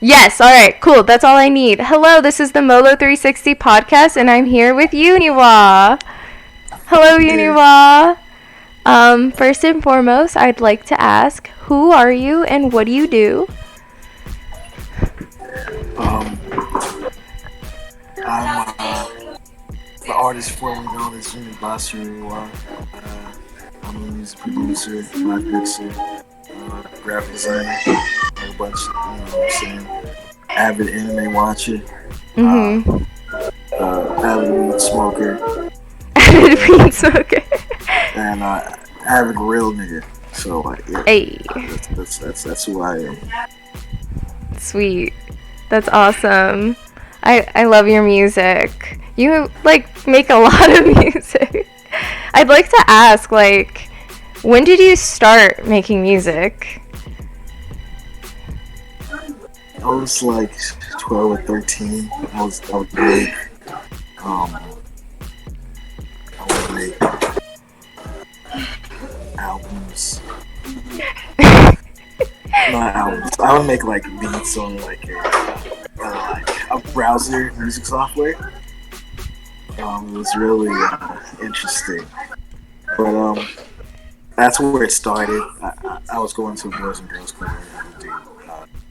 Yes, alright, cool. That's all I need. Hello, this is the Molo360 podcast, and I'm here with Uniwa. Hello, Yeah. Uniwa. First and foremost, I'd like to ask, who are you and what do you do? Um, I'm the artist formerly known as Yuni. I'm a music producer, live mixer, graphic designer, a bunch. What I'm saying, avid anime watcher, uh, Mm-hmm. avid weed smoker, Avid and weed smoker. and avid real nigga. So like, yeah, Hey, that's who I am. sweet. That's awesome. I love your music. You like make a lot of music. I'd like to ask, like, when did you start making music? I was like 12 or 13. I would make I would make albums. Not albums. I would make like beats on like a browser music software. It was really interesting, but that's where it started. I was going to a Boys and Girls Club and do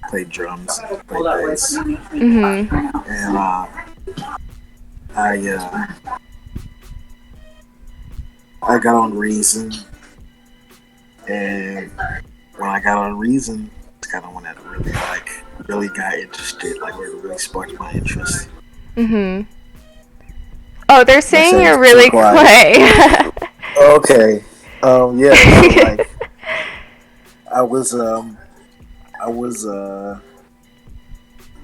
play drums, play bass, Mm-hmm. and I I got on Reason, and when I got on Reason, it's kind of when that really got interested, like where it really sparked my interest. Mm-hmm. Oh, they're That saying sounds you're too really quiet. clay. Okay. Yeah. So like, I was I was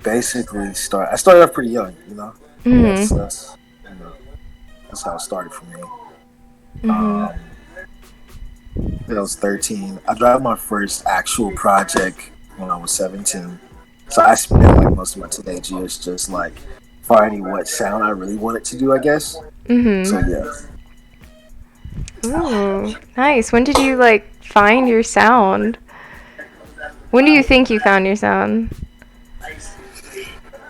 basically start. I started off pretty young, you know. That's Mm-hmm. that's you know that's how it started for me. Mm-hmm. Um, when I was 13, I dropped my first actual project when I was 17. So I spent like most of my teenage years just like finding what sound I really wanted to do, I guess. So Mm-hmm. yeah, Ooh, nice. When did you like find your sound? When do you think you found your sound?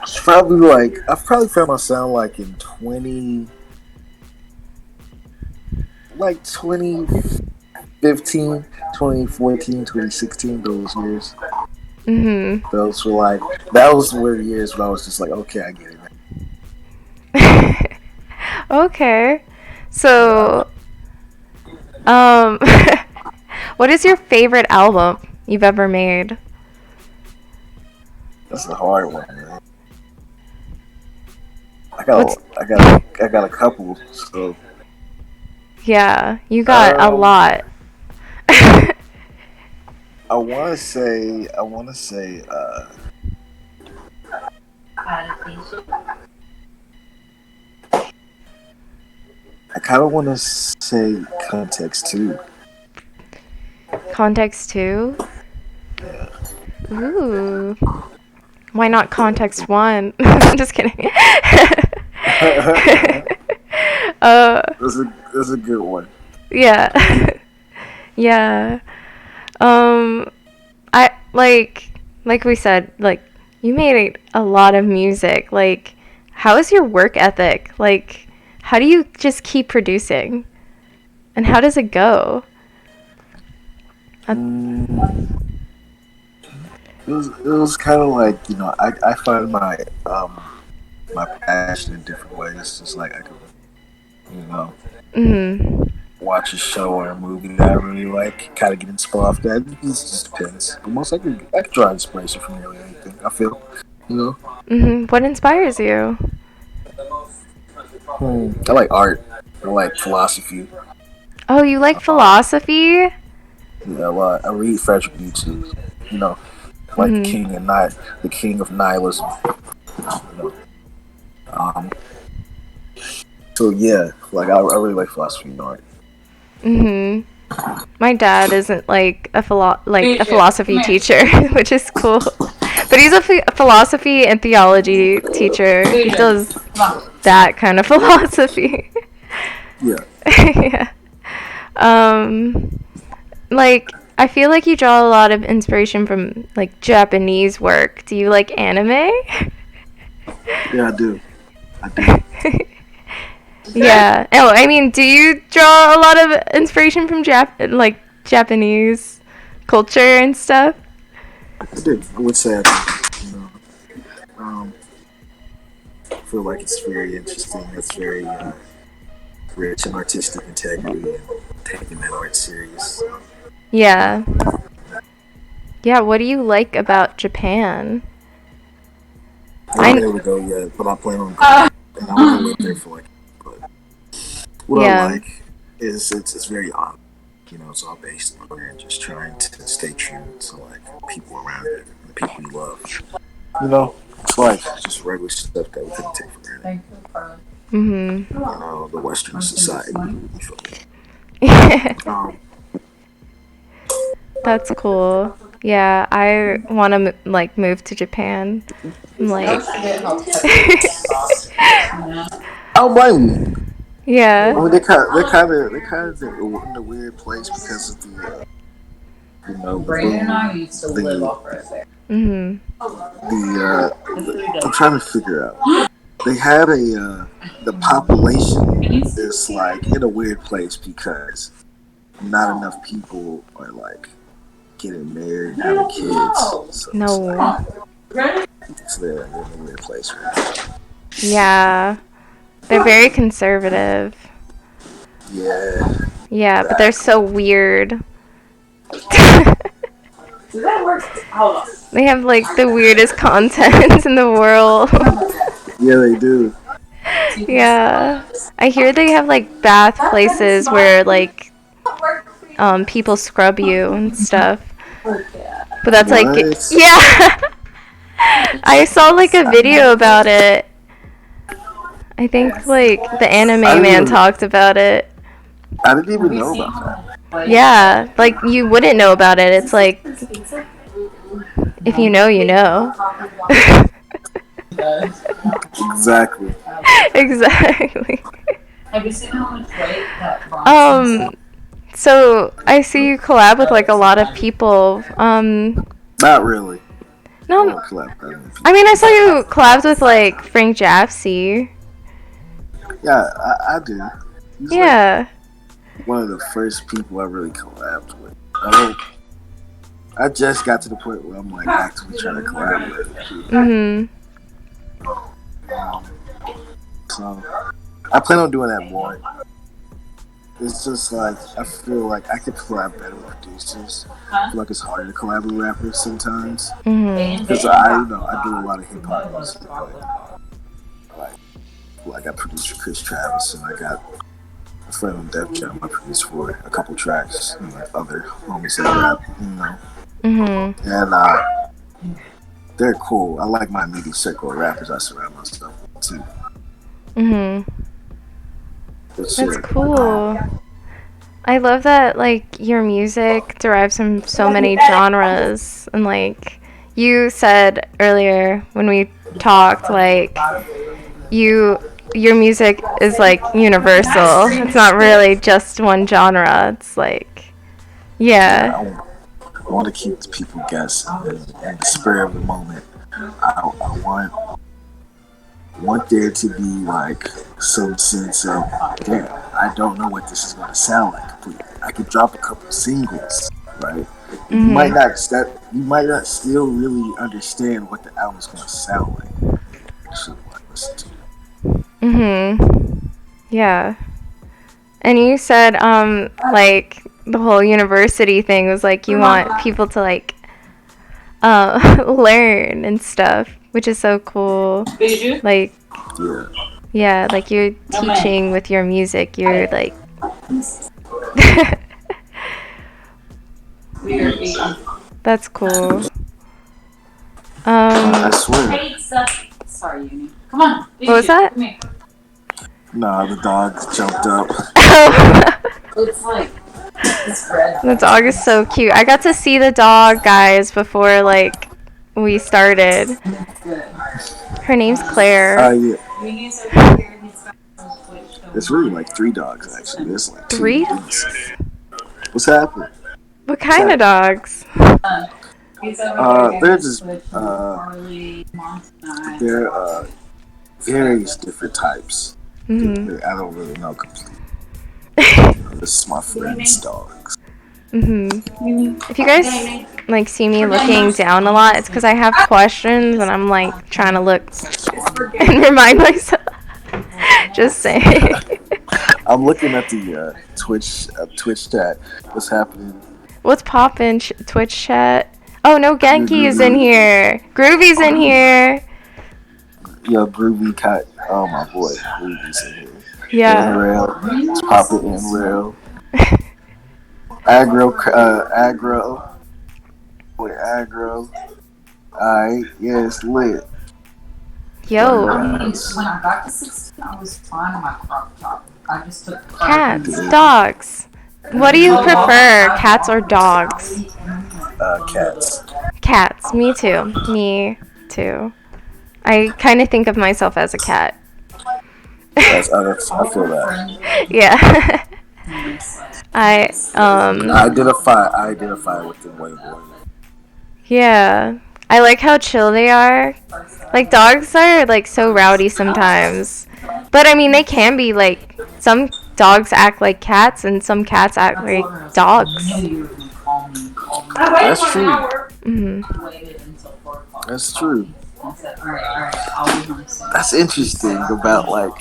it's probably like I've probably found my sound like in 2015, 2014, 2016. Those years. Mm-hmm. Those were like that were the years when I was just like, okay, I get it. Okay. Yeah, So, what is your favorite album you've ever made? that's a hard one, man. What's I got a couple. So Yeah, you got a um, lot. I want to say, I kind of want to say context too. Context 2? Yeah, Ooh. Why not Context 1? Just kidding. uh, that's a good one. yeah. Yeah. Um, like we said, like you made a lot of music. Like, how is your work ethic? Like, how do you just keep producing? And how does it go? Uh, Mm, it was kind of like I find my passion in different ways. It's like I could you know mhm. watch a show or a movie that I really like, kind of get inspired off that. It just depends. But most I could draw inspiration from nearly anything. I feel, you know. Mhm. What inspires you? I like art. I like philosophy. Oh, you like Um, philosophy? yeah, a lot. I read Frederick Nietzsche. You know, like Mhm. the king of nihilism. You know. Um, so yeah, like I really like philosophy and art. Mhm. My dad isn't like a philosophy teacher, which is cool. But he's a philosophy and theology teacher. He does that kind of philosophy. Yeah. Yeah. Um, like I feel like you draw a lot of inspiration from like Japanese work. Do you like anime? Yeah, I do. I do. Yeah. Oh, I mean, do you draw a lot of inspiration from Japanese culture and stuff? I do. I would say I do. I feel like it's very interesting. It's very rich in artistic integrity and taking that art serious. Yeah. Yeah, what do you like about Japan? I haven't been able to go yet, but I plan on going. And I want to live there for like. But what I like is it's very honest. It's all based on and just trying to stay true to like people around you, the people you love. It's like just regular stuff that we couldn't take for granted. The Western society. That's cool. Yeah, I want to move to Japan. I'm like, I don't blame you. Yeah. I mean, they're kind of in a weird place because of the Brandon and I used to live off right there. I'm trying to figure out. They had the population is like in a weird place because not enough people are like getting married and having kids. So No. they're in a weird place right now. Yeah. They're very conservative. Yeah. Yeah, but they're so weird. They have like the weirdest content in the world. Yeah, they do. Yeah. I hear they have like bath places where like people scrub you and stuff. But that's like yeah. I saw like a video about it. I think like the anime man talked about it. I didn't even know about that. Yeah, like you wouldn't know about it. It's like if you know, you know. Exactly. Exactly. Have you seen how much weight that So I see you collab with like a lot of people. Not really. No. I mean, I saw you collabed with like Frank Jaffsey. Yeah, I do. He's Yeah. Like one of the first people I really collabed with. I just got to the point where I'm like actively trying to collaborate with people. So I plan on doing that more. It's just like I feel like I could collab better with producers. I feel like it's harder to collab with rappers sometimes because I do a lot of hip hop music. Like I produced for Chris Travis, and I got a friend on Def Jam I produced for a couple tracks, and like other homies that rap, And they're cool. I like my immediate circle of rappers I surround myself with too. That's cool. I love that like your music derives from so many genres, and like you said earlier when we talked, like your music is like universal. It's not really just one genre. It's like yeah. I want to keep the people guessing in the spirit of the moment. I want there to be like some sense of, damn, I don't know what this is going to sound like completely. I could drop a couple singles, right? You might not still really understand what the album's going to sound like. So like listen to it. Yeah. And you said like the whole university thing was like you want people to like learn and stuff, which is so cool. Like yeah, like you're teaching with your music. You're like that's cool. I swear. Sorry, Yuni. Come on. What was that? Nah, the dog jumped up. It's like the dog is so cute. I got to see the dog, guys, before like we started. Her name's Claire. Yeah. It's really like 3 dogs actually. There's like 2. 3? What's happening? What kind of dogs? They're just they're various different types. Mhm. I don't really know completely. This is my friend's dogs. If you guys like see me looking down a lot, it's because I have questions and I'm like trying to look and remind myself. Just saying. I'm looking at the Twitch chat. What's happening? What's poppin', Twitch chat? Oh no, Genki is in here. Groovy's in here. Yo, Groovy cut. Oh my boy, Groovy's in here. Yeah. Rail, it's popping in rail. Aggro. Wait, aggro. Alright, yeah, it's lit. Yo. When I got to 16, I was fine in my crop top. I just took Cats, dogs. What do you prefer, cats or dogs? Cats. Cats. Me too. Me too. I kind of think of myself as a cat. I feel that. Yeah. I identify with them way more. Yeah. I like how chill they are. Like dogs are like so rowdy sometimes. But I mean they can be like some dogs act like cats and some cats act like dogs. That's true. Mhm. That's true. That's interesting about like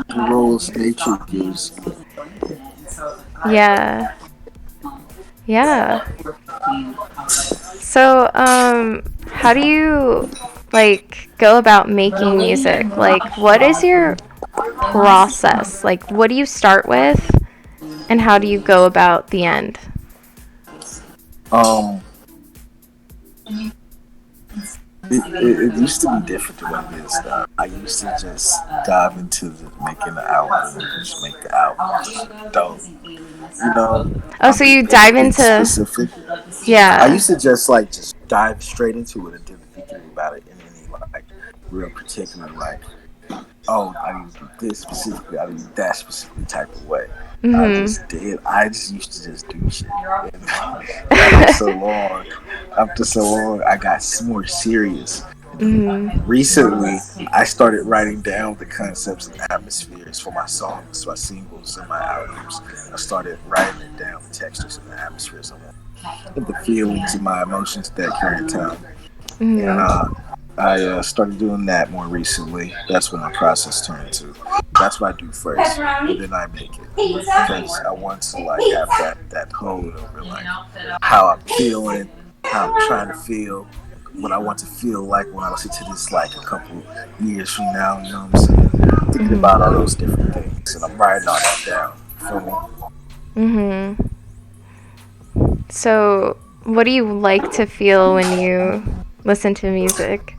the roles nature gives. Yeah. Yeah. So, how do you like go about making music? Like, what is your process? Like, what do you start with, and how do you go about the end? It used to be different the way it is now. I used to just dive into making the album and just make the album dope. You know? Oh, so you dive into specific. Yeah. I used to just dive straight into it and didn't think about it in any like real particular oh, I need to do this specifically, I need to do that specifically type of way. I just used to just do shit. And after so long, I got more serious. Recently, I started writing down the concepts and atmospheres for my songs, my singles, and my albums. I started writing it down, the textures and the atmospheres I want, and the feelings and my emotions at that current time. And I started doing that more recently. That's when my process turned to. That's what I do first, and then I make it because I want to have that hold over how I'm feeling, how I'm trying to feel, what I want to feel like when I listen to this a couple years from now. You know what I'm saying? Thinking about all those different things, and I'm writing all that down. So, what do you like to feel when you listen to music?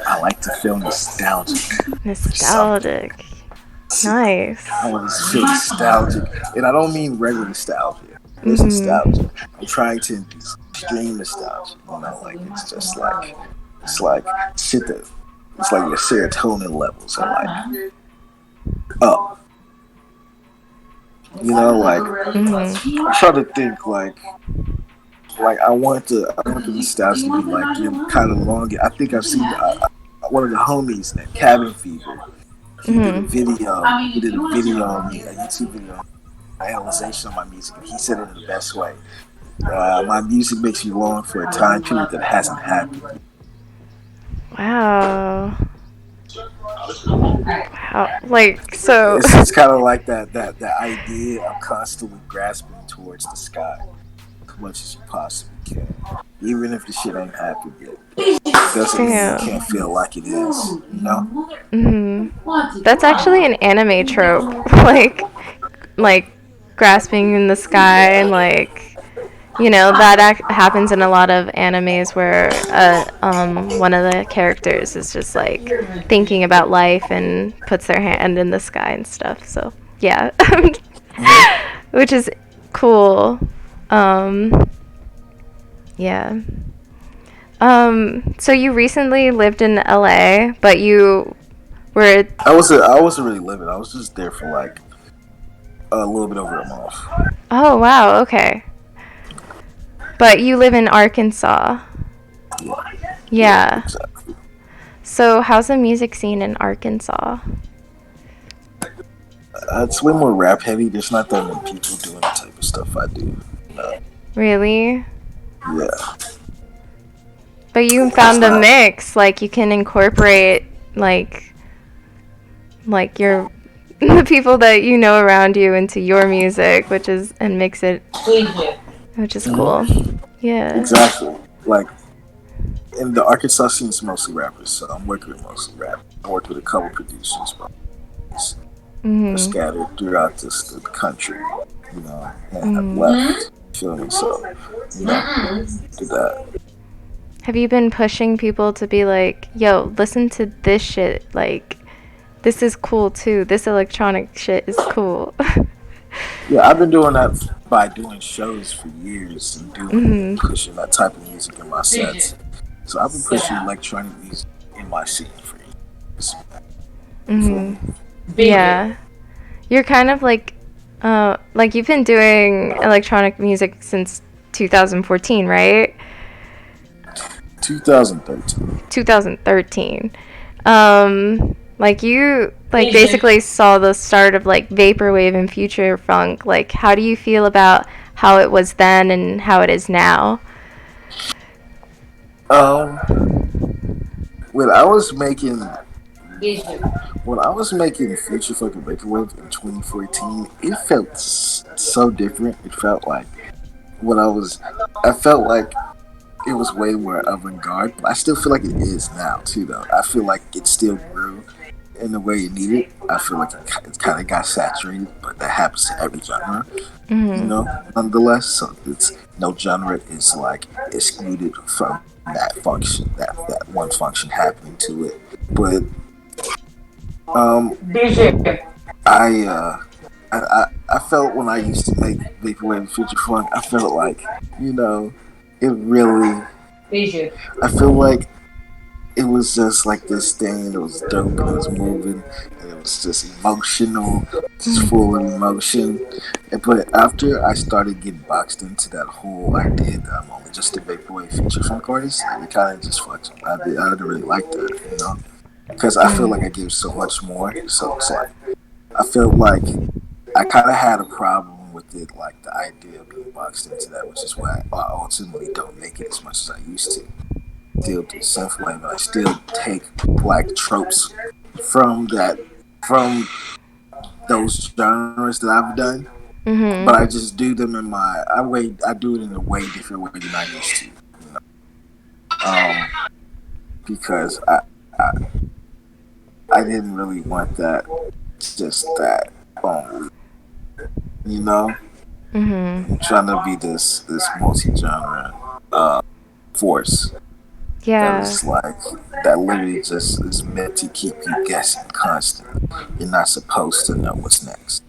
I like to feel nostalgic. Nostalgic. Nice. I want to feel nostalgic. And I don't mean regular nostalgia. It's nostalgic. I'm trying to induce extreme nostalgia. You know, it's just shit that it's like your serotonin levels are up. You know, I try to think I want the nostalgia to be kind of long. I think I've seen one of the homies named Cabin Fever. He did a video. He did a video on me, a YouTube video, my analyzation of my music. And he said it in the best way. My music makes me long for a time period that hasn't happened. Wow. So. It's kind of like that idea of constantly grasping towards the sky as much as you possibly can, even if the shit ain't happened yet. Doesn't mean you can't feel like it is, you know? That's actually an anime trope, like grasping in the sky, and that happens in a lot of animes where one of the characters is just thinking about life and puts their hand in the sky and stuff. So yeah, which is cool. Yeah. So you recently lived in LA, but you were... I wasn't really living. I was just there for a little bit over a month. Oh, wow. Okay. But you live in Arkansas. Yeah. Exactly. So how's the music scene in Arkansas? It's way more rap heavy. There's not that many people doing the type of stuff I do. No. Really? Yeah. But you It's found a not. mix, like you can incorporate like your the people that you know around you into your music, which is and mix it, which is cool. Yeah. Exactly. Like, in the Arkansas scene, it's mostly rappers, so I'm working with mostly rap. I worked with a couple producers, but are Mhm. scattered throughout the country, and have Mhm. left. Feel me? So, do that. Have you been pushing people to be like, "Yo, listen to this shit. Like, this is cool too. This electronic shit is cool." Yeah, I've been doing that by doing shows for years and Mhm. pushing that type of music in my sets. So I've been pushing electronic music in my scene for years. You feel me? Mhm. Yeah. You're kind of like you've been doing electronic music since 2014, right? 2013. 2013. Like you like basically saw the start of like vaporwave and future funk. Like how do you feel about how it was then and how it is now? Um, when I was making when I was making Future Fucking Vaporwave in 2014, it felt so different. It felt like what I felt like it was way more avant-garde, but I still feel like it is now too. Though I feel like it still grew in the way it needed. I feel like it kind of got saturated, but that happens to every genre, Mhm. nonetheless. So it's no genre is like excluded from that function, that one function happening to it. But um, I I felt when I used to make vaporwave and future funk, I felt like it really. I feel like it was just like this thing. It was dope. It was moving. And it was just emotional, just full of emotion. But after I started getting boxed into that whole idea that I'm only just a vaporwave future funk artist, it kind of just fucked me. I didn't really like that, because I feel like I give so much more. So it's like I felt like I kind of had a problem with it, like the idea of being boxed into that, which is why I ultimately don't make it as much as I used to. Still do synthwave, but I still take like tropes from from those genres that I've done, but Mhm. I just do them in I do it in a way different way than I used to, because I I didn't really want that, just that, um, you know. Mhm. I'm trying to be this multi-genre force that Yeah. is like that literally just is meant to keep you guessing constantly. You're not supposed to know what's next.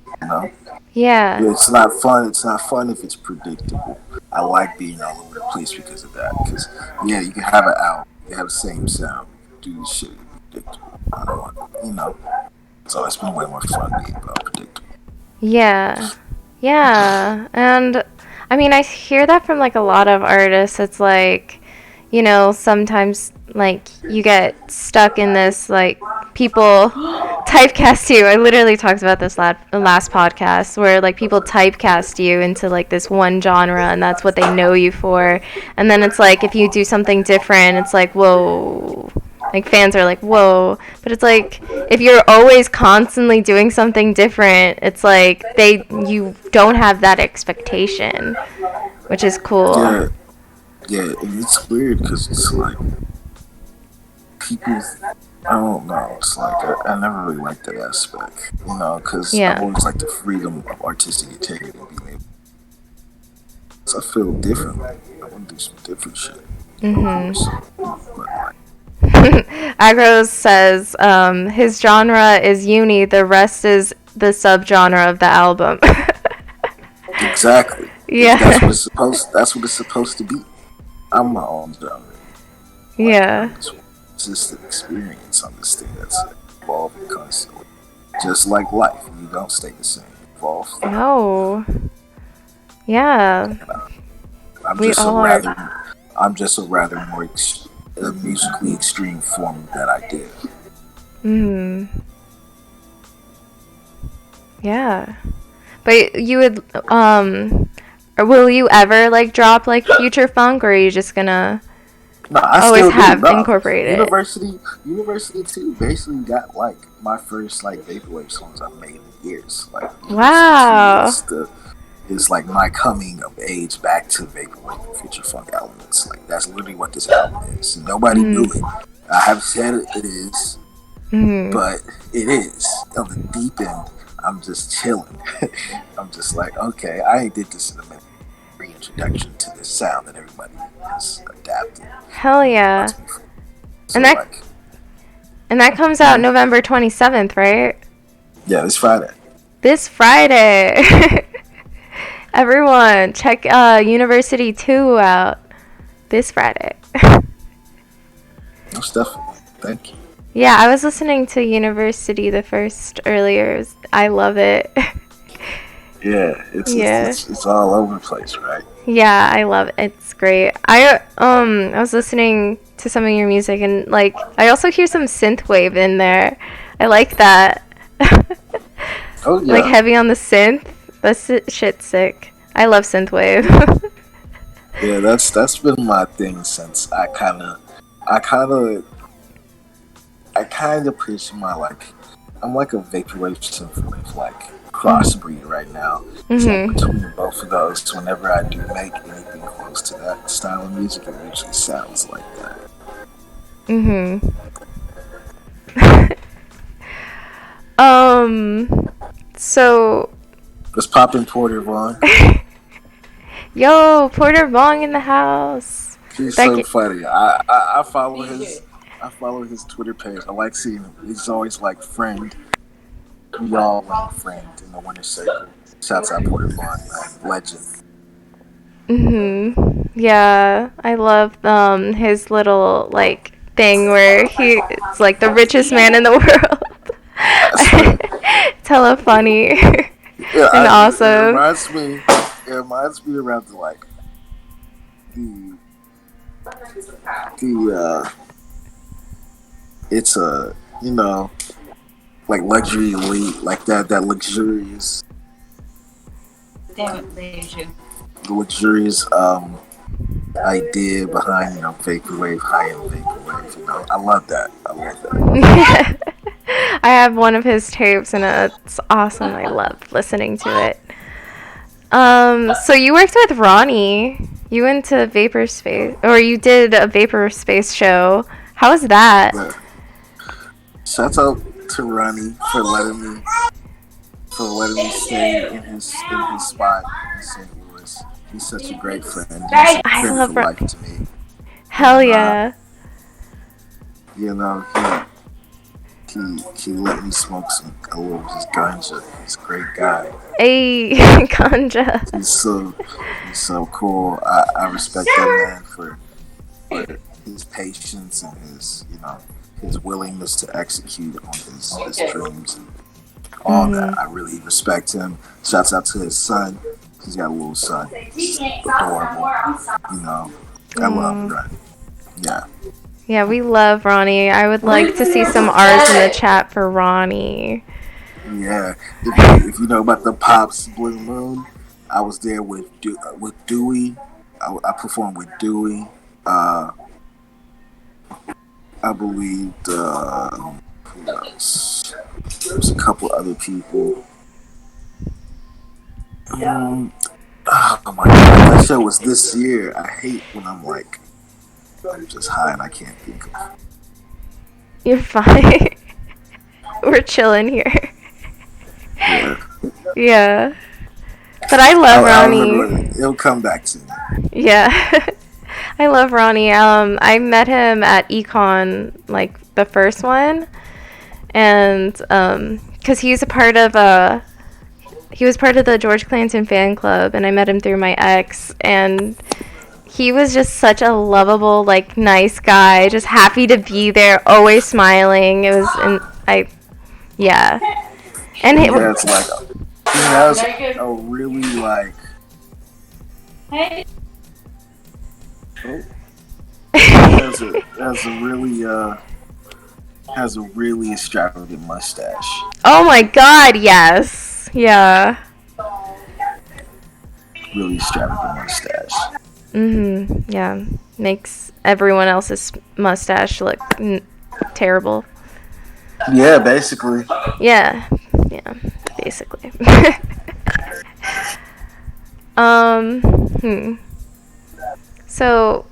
Yeah. It's not fun. It's not fun if it's predictable. I like being all over the place because of that. Because yeah, you can have an album, you can have the same sound, you can do this shit predictable. I don't want. So it's been way more fun being predictable. Yeah. Yeah. And I mean, I hear that from like a lot of artists. It's like, sometimes like you get stuck in this like people typecast you. I literally talked about this last podcast where like people typecast you into like this one genre and that's what they know you for. And then it's like if you do something different, it's like, whoa. Like fans are like, whoa. But it's like if you're always constantly doing something different, it's like you don't have that expectation, which is cool. Yeah, yeah, and it's weird because it's like people. I don't know. It's like I never really liked that aspect, because I've Yeah. always liked the freedom of artistic integrity and being able. So I feel differently. I want to do some different shit, of Mhm. course. But like, Agros says his genre is Yuni, the rest is the subgenre of the album. exactly. That's what Yeah. it's supposed. That's what it's supposed to be. I'm my own genre. Like Yeah. I'm just an experience on this thing that's evolving constantly. Just like life, you don't stay the same. You evolve. No. Yeah. We all are. I'm just a rather more musically extreme form that I did. Yeah. But you would, or will you ever like drop like future funk, or are you just gonna No, I always still have do. No, incorporated? University too. Basically, got like my first like vaporwave songs I've made in years. Like Wow. It's like my coming of age back to vaporwave and future funk elements. Like that's literally what this album is. Nobody knew it. I have said it is, but it is. On the deep end, I'm just chilling. I'm just like, okay, I ain't did this in a minute. Reintroduction to this sound that everybody has adapted. Hell yeah. So and that comes out November 27th, right? Yeah, this Friday. This Friday. Everyone, check University 2 out this Friday. Most definitely. Thank you. Yeah, I was listening to University the first earlier. I love it. Yeah, it's all over the place, right? Yeah, I love it. It's great. I was listening to some of your music, and like I also hear some synthwave in there. I like that. Oh yeah. Like heavy on the synth. That's shit sick. I love synthwave. Yeah, that's been my thing since I kind of preach my like I'm like a vaporwave synthwave like crossbreed right now. So between both of those, whenever I do make anything close to that style of music, it usually sounds like that. So let's pop in Porter Vaughn. Yo, Porter Vaughn in the house. He's so funny. I follow his Twitter page. I like seeing him. He's always like friend. We all like friend in the winner circle. Shouts out Porter Vaughn, man. Legend. Yeah, I love his little like thing where he's like the richest man in the world. It's hella funny. Yeah, and awesome. It reminds me around the like the it's a like luxury elite like that luxurious the luxurious idea behind vaporwave, high-end vaporwave. I love that. I have one of his tapes and it's awesome. I love listening to it. So you worked with Ronnie. You went to Vapor Space, or you did a Vapor Space show. How was that? Yeah. Shouts out to Ronnie for letting me stay in his spot in St. Louis. He's such a great friend. I love life to me. Hell yeah. He let me smoke a little of his ganja. He's a great guy. Hey, ganja. He's so cool. I respect that man for his patience and his willingness to execute on his dreams and all that. I really respect him. Shouts out to his son. He's got a little son. He's adorable. I love Ronnie. Yeah. Yeah, we love Ronnie. I would like to see some R's in the chat for Ronnie. Yeah. If you know about the Pops Blue Moon, I was there with Dewey. I performed with Dewey. I believe who else? There's a couple other people. Oh my god, that show was this year. I hate when I'm just high and I can't think of it. You're fine. We're chilling here. Yeah. But I love Ronnie. It'll come back to me. Yeah. I love Ronnie. I met him at Econ, like the first one. And because he was part of the George Clanton fan club, and I met him through my ex, and he was just such a lovable, like, nice guy, just happy to be there, always smiling. It was, and yeah. And he has a really, Oh, has a really extravagant mustache. Oh my god, yes. Yeah. Really extravagant mustache. Yeah. Makes everyone else's mustache look terrible. Yeah, basically. Yeah. Yeah. Basically. Hmm. So,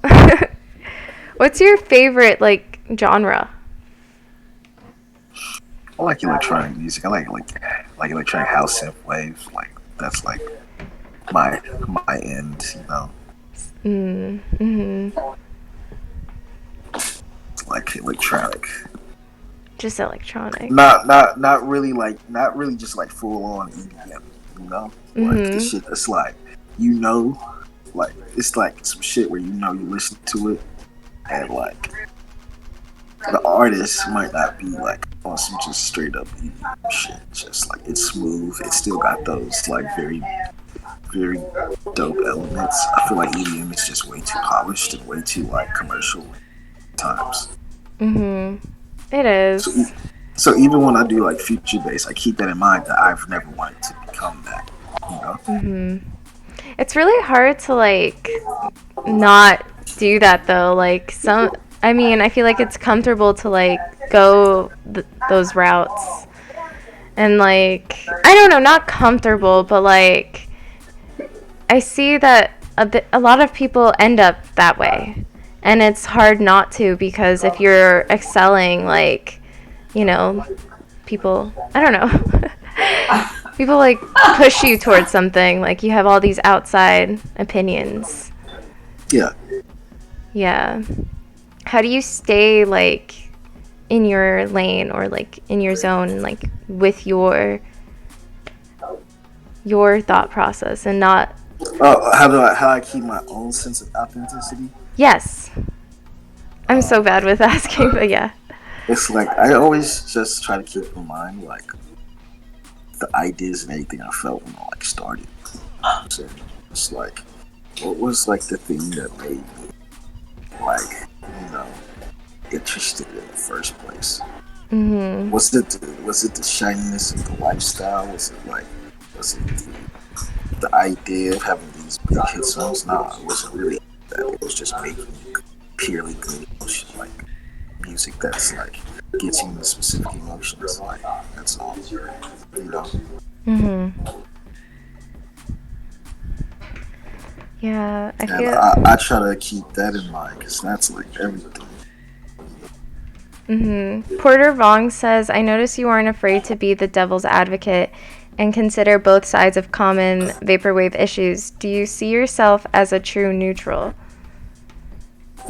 what's your favorite like genre? I like electronic music. I like electronic house synth waves. Like that's like my end. Like electronic. Just electronic. Not really just like full on EDM. Like the shit that's like like it's like some shit where you listen to it and like the artist might not be like on some just straight up EDM shit. Just like it's smooth. It still got those like very very dope elements. I feel like EDM is just way too polished and way too like commercial at times. It is. So even when I do like future bass, I keep that in mind that I've never wanted to become that. It's really hard to like not do that though. Like I feel like it's comfortable to like go those routes. And like, I don't know, not comfortable, but like I see that a lot of people end up that way. And it's hard not to, because if you're excelling, like, people, I don't know. People like push you towards something. Like you have all these outside opinions. Yeah. Yeah. How do you stay like in your lane or like in your zone, like with your thought process and not? How do I keep my own sense of authenticity? Yes. I'm so bad with asking, but yeah. It's like I always just try to keep in mind like the ideas and everything I felt when I like started. So it's like, what was like the thing that made me like interested in the first place? Was it the shininess of the lifestyle? Was it the idea of having these big hit songs? No, it wasn't really that. It was just making purely good emotion, like music that's like gets you the specific emotions. Like that's all. Yeah, I try to keep that in mind because that's like everything. Porter Vong says, I notice you aren't afraid to be the devil's advocate and consider both sides of common vaporwave issues. Do you see yourself as a true neutral?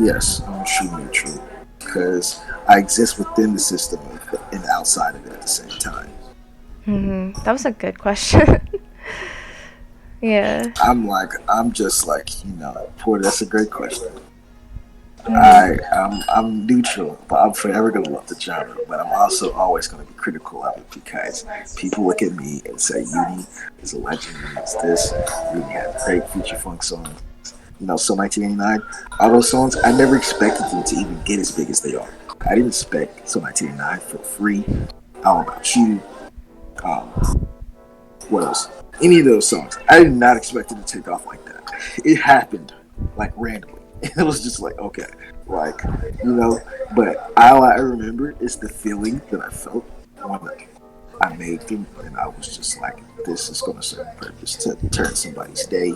Yes, I'm a true neutral because I exist within the system and outside of it at the same time. That was a good question. Yeah. I'm just like, Porter, that's a great question. I'm neutral, but I'm forever gonna love the genre. But I'm also always gonna be critical of it because people look at me and say, Yuni is a legend, it's this, Yuni had great feature funk songs. So 1989, all those songs, I never expected them to even get as big as they are. I didn't expect So 1989 for free. How About You? What else? Any of those songs. I did not expect it to take off like that. It happened like randomly. It was just like, okay, like, but all I remember is the feeling that I felt when I made them, and I was just like, this is going to serve a purpose to turn somebody's day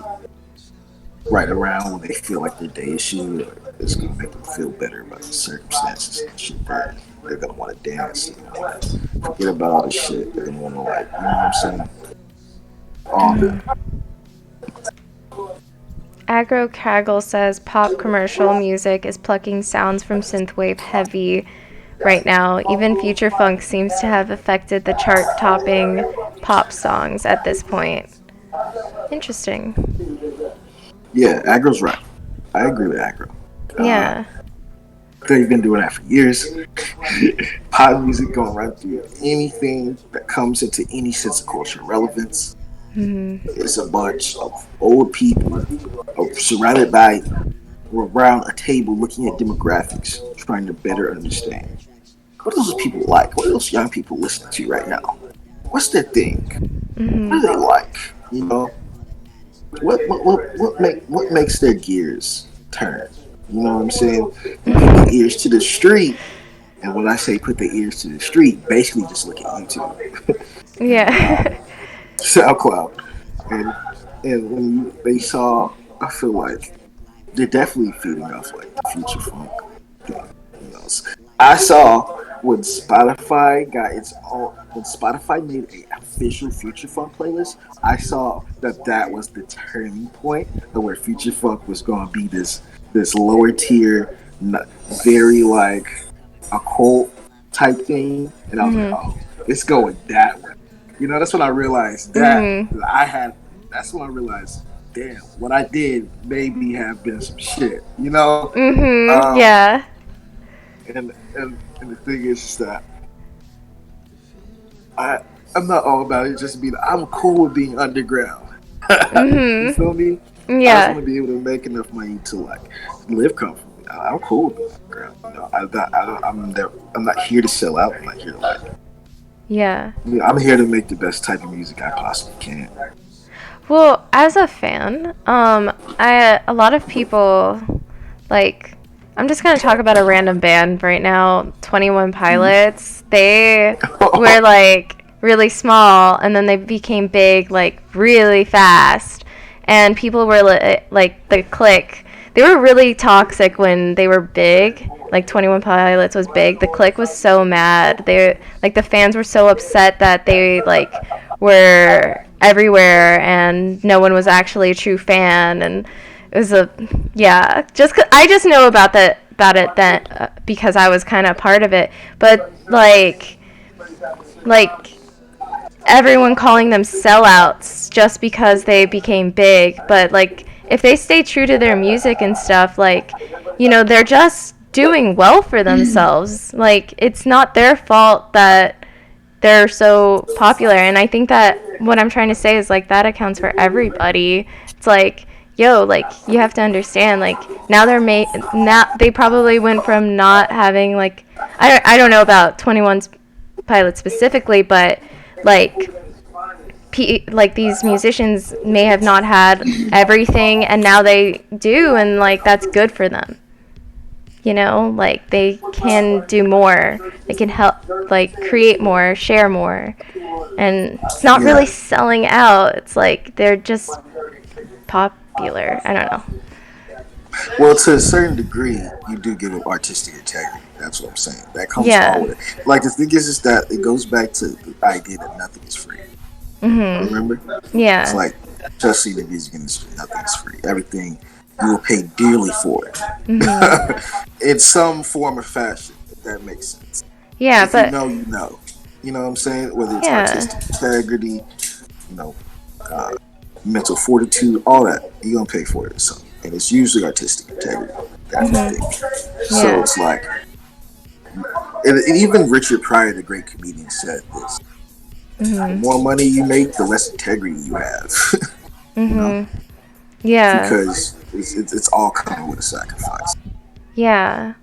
right around when they feel like their day is shit, or it's going to make them feel better about the circumstances and shit. They're going to want to dance, forget about all this shit. They're going to want to, like, you know what I'm saying? All that. Agro Kaggle says pop commercial music is plucking sounds from synthwave heavy right now. Even future funk seems to have affected the chart-topping pop songs at this point. Interesting. Yeah, Agro's right. I agree with Agro. Yeah. They've been doing that for years. Pop music going right through anything that comes into any sense of cultural relevance. It's a bunch of old people surrounded by were around a table looking at demographics, trying to better understand what are those people like? What are those young people listening to right now? What's their thing? What Mhm. do they like? You know, what makes their gears turn? You know what I'm saying? You put the ears to the street, and when I say put the ears to the street, basically just look at YouTube, Yeah. SoundCloud, and when they saw, I feel like they're definitely feeding off like the future funk thing. You know, I saw when Spotify got its own, when Spotify made a official future funk playlist. I saw that was the turning point of where future funk was going to be this lower tier, very like a cult type thing, and I was like, Mhm. oh, it's going that way. You know, that's when I realized that Mhm. I had. That's when I realized, damn, what I did maybe have been some shit. You know, Mhm. um, Yeah. and the thing is just that I I'm not all about it. Just being I'm cool with being underground. You Mhm. feel me? I just Yeah. want to be able to make enough money to like live comfortably. I'm cool with being underground. You know, I'm not here to sell out. I'm not here to like. Yeah. I'm here to make the best type of music I possibly can. Well, as a fan, I a lot of people like. I'm just gonna talk about a random band right now. 21 Pilots. They were like really small, and then they became big like really fast. And people were like the Click. They were really toxic when they were big. Like 21 Pilots was big. The Click was so mad. They like the fans were so upset that they like were everywhere and no one was actually a true fan, and it was a yeah, I just know about it then because I was kind of part of it, but like everyone calling them sellouts just because they became big, but like if they stay true to their music and stuff, like they're just doing well for themselves. Like it's not their fault that they're so popular, and I think that what I'm trying to say is like that accounts for everybody. It's like, yo, like you have to understand, like now now they probably went from not having like I don't know about 21's Pilots specifically, but like like these musicians may have not had everything and now they do, and like that's good for them. Like they can do more, they can help like create more, share more, and it's not really Yeah. selling out. It's like they're just popular. I don't know. Well, to a certain degree, you do give it artistic integrity. That's what I'm saying. That comes all Yeah. with it. Like the thing is just that it goes back to the idea that nothing is free. Mhm. Remember? It's Yeah. like, especially in the music industry, nothing is free. Everything you will pay dearly for it, Mhm. in some form or fashion. If that makes sense. Yeah, If you but know, you know. You know what I'm saying? Whether it's yeah. artistic integrity, you know, uh, mental fortitude, all that, you're gonna pay for it. So, and it's usually artistic integrity. That's the Mhm. thing. So Yeah. it's like, and even Richard Pryor, the great comedian, said this: the Mhm. more money you make, the less integrity you have. You know, Mhm. Yeah. because it's all coming with a sacrifice. Yeah.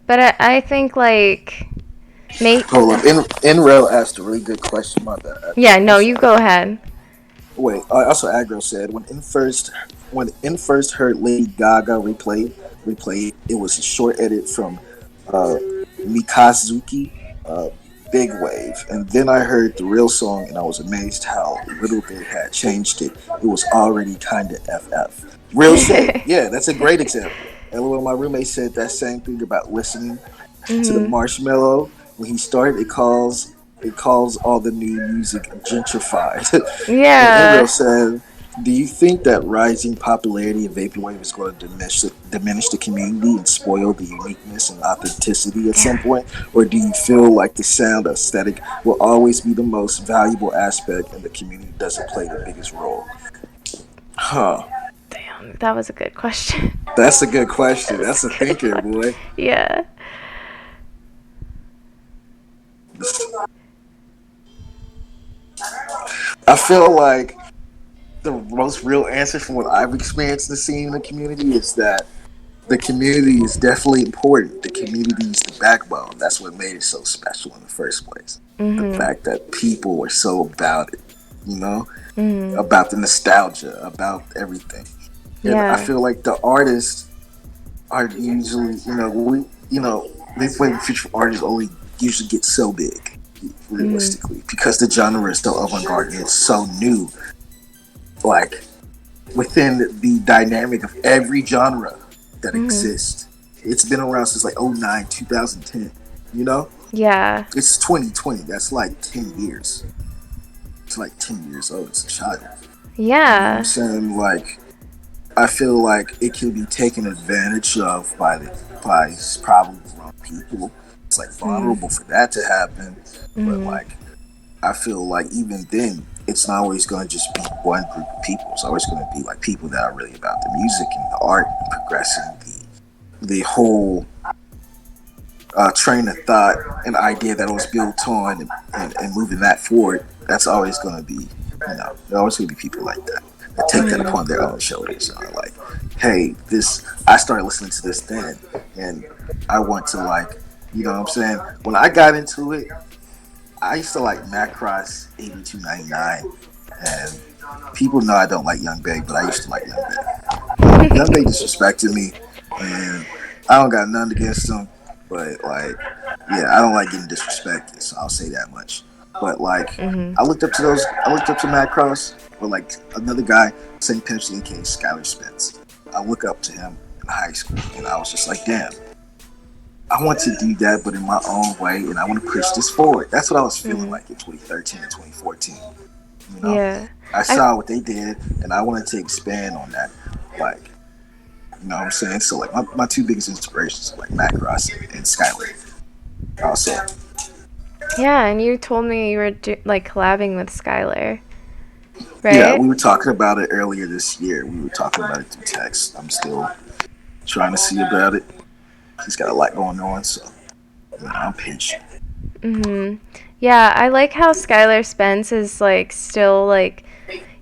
But I think like make Hold up, Inrail asked a really good question. My bad. yeah, I'm no, you sorry. go ahead. Wait, also Agro said when In first heard Lady Gaga replay it was a short edit from uh, Mikazuki, uh, Big Wave, and then I heard the real song and I was amazed how little they had changed it. It was already kind of FF. Real shit. Yeah, that's a great example. And when my roommate said that same thing about listening to the Mhm. Marshmallow when he started, it calls all the new music gentrified. And Enril Yeah. said, "Do you think that rising popularity of vaporwave is going to diminish the community and spoil the uniqueness and authenticity at some Damn. point, or do you feel like the sound aesthetic will always be the most valuable aspect and the community doesn't play the biggest role?" Huh. Damn, that was a good question. That's a good question. That's That's a a good thinker, question. boy. Yeah. I feel like the most real answer from what I've experienced in the scene in the community is that the community is definitely important. The community is the backbone. That's what made it so special in the first place. The Mhm. fact that people were so about it, you know, Mhm. about the nostalgia, about everything. And I Yeah. feel like the artists are usually, they play feature artists only usually get so big, Mhm. realistically, because the genre is so avant-garde and it's so new. Like within the dynamic of every genre that Mhm. exists, it's been around since like '09, 2010. You know, Yeah. it's 2020. That's like 10 years. It's like 10 years old. It's a child. You know what I'm Yeah. saying? Like I feel like it can be taken advantage of by probably the wrong people. It's like Mhm. vulnerable for that to happen, but Mhm. like I feel like even then, it's not always going to just be one group of people. It's always going to be like people that are really about the music and the art and progressing the whole train of thought and idea that it was built on and moving that forward. That's always going to be, there always going to be people like that that take that Mhm. upon their own shoulders and are like, hey, this, I started listening to this then, and I want to like, you know what I'm saying? When I got into it, I used to like Macross 8299, and people know I don't like Young Bay, but I used to like Young Bay. Young Bay disrespected me, and I don't got nothing against him, but like, yeah, I don't like getting disrespected, so I'll say that much. But like, Mhm. I looked up to Macross, or like another guy, St. Pepsi, aka Skylar Spence. I look up to him in high school, and I was just like, damn, I want to do that, but in my own way, and I want to push this forward. That's what I was feeling Mhm. like in 2013 and 2014. You know, Yeah. I I saw what they did, and I wanted to expand on that. Like, you know what I'm saying? So, like, my two biggest inspirations are like Macross and Skylar. Also, Yeah, and you told me you were like collabing with Skylar, yeah, right? we were talking about it earlier this year. We were talking about it through text. I'm still trying to see about it. He's got a lot going on, so I'm patient. Mhm. Yeah, I like how Skylar Spence is like still like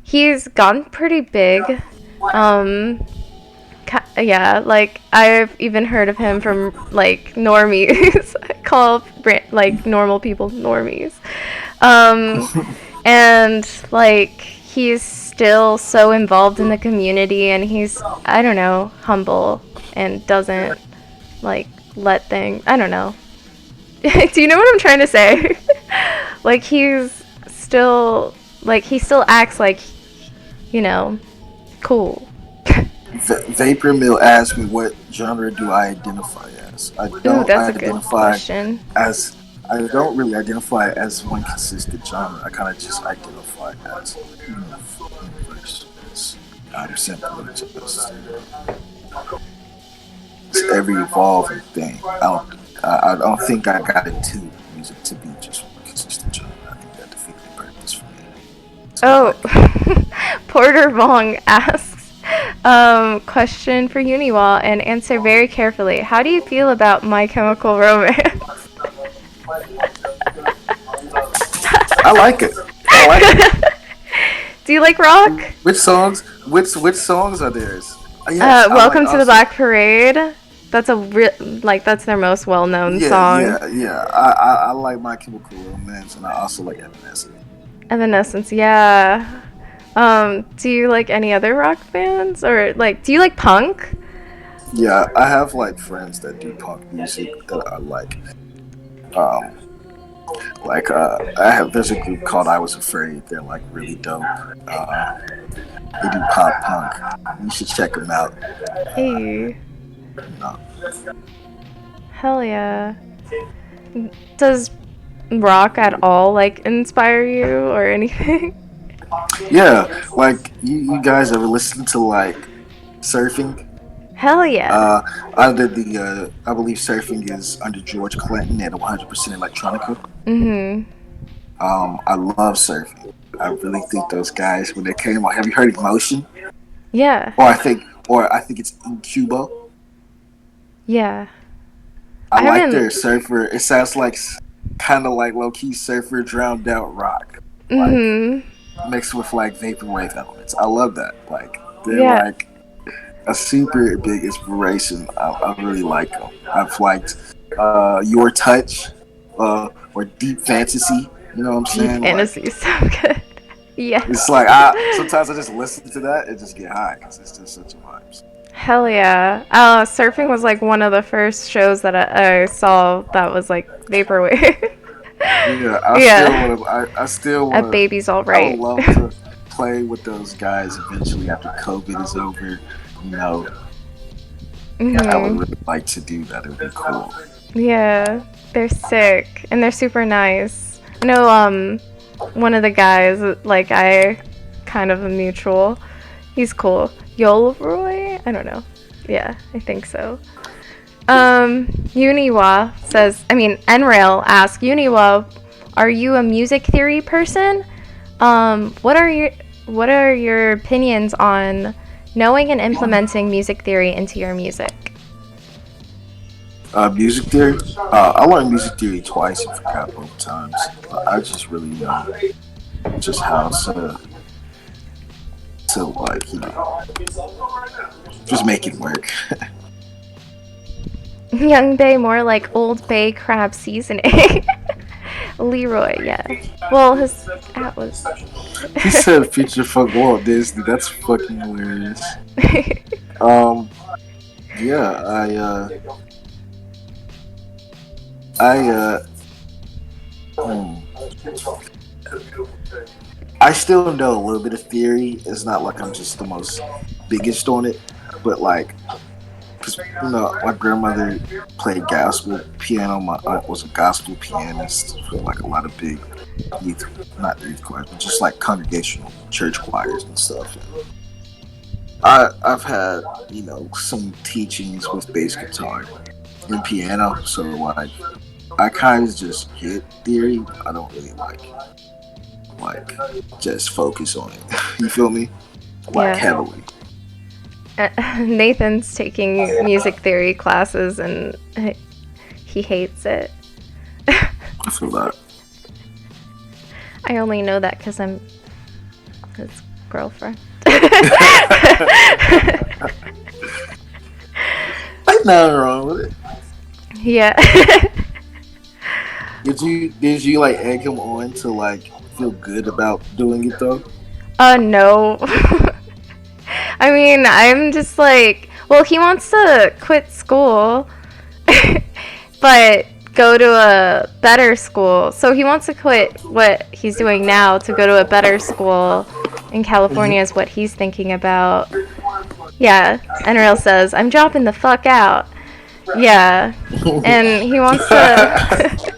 he's gotten pretty big. Um yeah, like I've even heard of him from like normies. I call like normal people normies. Um and like he's still so involved in the community, and he's, I don't know, humble and doesn't like let things, I don't know. Do you know what I'm trying to say? Like he's still like he still acts like, you know, cool. Vapor Mill asked me what genre do I identify as. Ooh, that's a good question. As I don't really identify as one consistent genre. I kind of just identify as universe. I'm simply just every evolving thing. I don't think I got into music to be just one consistent genre. I think that defeated the purpose for me. So Oh, like, Porter Vong asks, question for Uniwall and answer very carefully. How do you feel about My Chemical Romance? I like it. I like it. Do you like rock? Which songs? Which songs are theirs? Yes, I like Welcome to the also. Black Parade. That's a like that's their most well-known Yeah, song. yeah, yeah. I like My Chemical Romance, and I also like Evanescence. Evanescence, yeah. Do you like any other rock bands, or like do you like punk? Yeah, I have like friends that do punk music that are um, I have. There's a group called I Was Afraid. They're like really dope. They do pop punk. You should check them out. Hey, Uh, hell yeah. Does rock at all like inspire you or anything? yeah, like you guys ever listen to like surfing? Hell yeah. Uh, Under the I believe surfing is under George Clinton and 100% electronica. Mhm. I love surfing. I really think those guys when they came out. Have you heard Emotion? Yeah. Or I think it's in Cuba. Yeah. I I like haven't. their surfer. It sounds like kind of like low key surfer drowned out rock, like Mhm. mixed with like vaporwave elements. I love that. Like they're Yeah. like a super big inspiration. I really like them. I've liked Your Touch or Deep Fantasy. You know what I'm Deep saying? Like fantasy is so good. Yeah. it's like I sometimes I just listen to that and just get high because it's just such a vibe. Hell yeah. Surfing was like one of the first shows that I saw that was like vaporwave. Yeah, I still Yeah. want to. I still A want to. baby's all I would right. love to play with those guys eventually after COVID is over. You know, I would hmm really like to do that. It would be cool. Yeah. They're sick and they're super nice. I know one of the guys like I kind of a mutual. He's cool. Yolroy? I don't know. Yeah, I think so. Uniwa says, I mean, Nrail asks, Uniwa, are you a music theory person? What are your opinions on knowing and implementing music theory into your music? Music theory. I learned music theory twice and forgot both times. I just really know just how to like just make it work. Young Bay, more like Old Bay crab seasoning. Leroy, yeah. Well, his at was. He said feature fuck Walt Disney. That's fucking hilarious. Um, yeah, I hmm. I still know a little bit of theory. It's not like I'm just the most biggest on it, but like, cause my grandmother played gospel piano. My aunt was a gospel pianist for like a lot of big youth, not youth choirs, but just like congregational church choirs and stuff. I've had some teachings with bass guitar and piano, so like I kind of just get theory. I don't really like just focus on it. You feel me? Like Yeah. heavily. Nathan's taking music theory classes and he hates it. I feel that. I only know that because I'm his girlfriend. Ain't nothing wrong with it. Yeah. Did you like egg him on to like feel good about doing it though? No. I mean, I'm just like, well, he wants to quit school, but go to a better school. So he wants to quit what he's doing now to go to a better school in California is what he's thinking about. Yeah, NRL says, I'm dropping the fuck out. Yeah, and he wants to...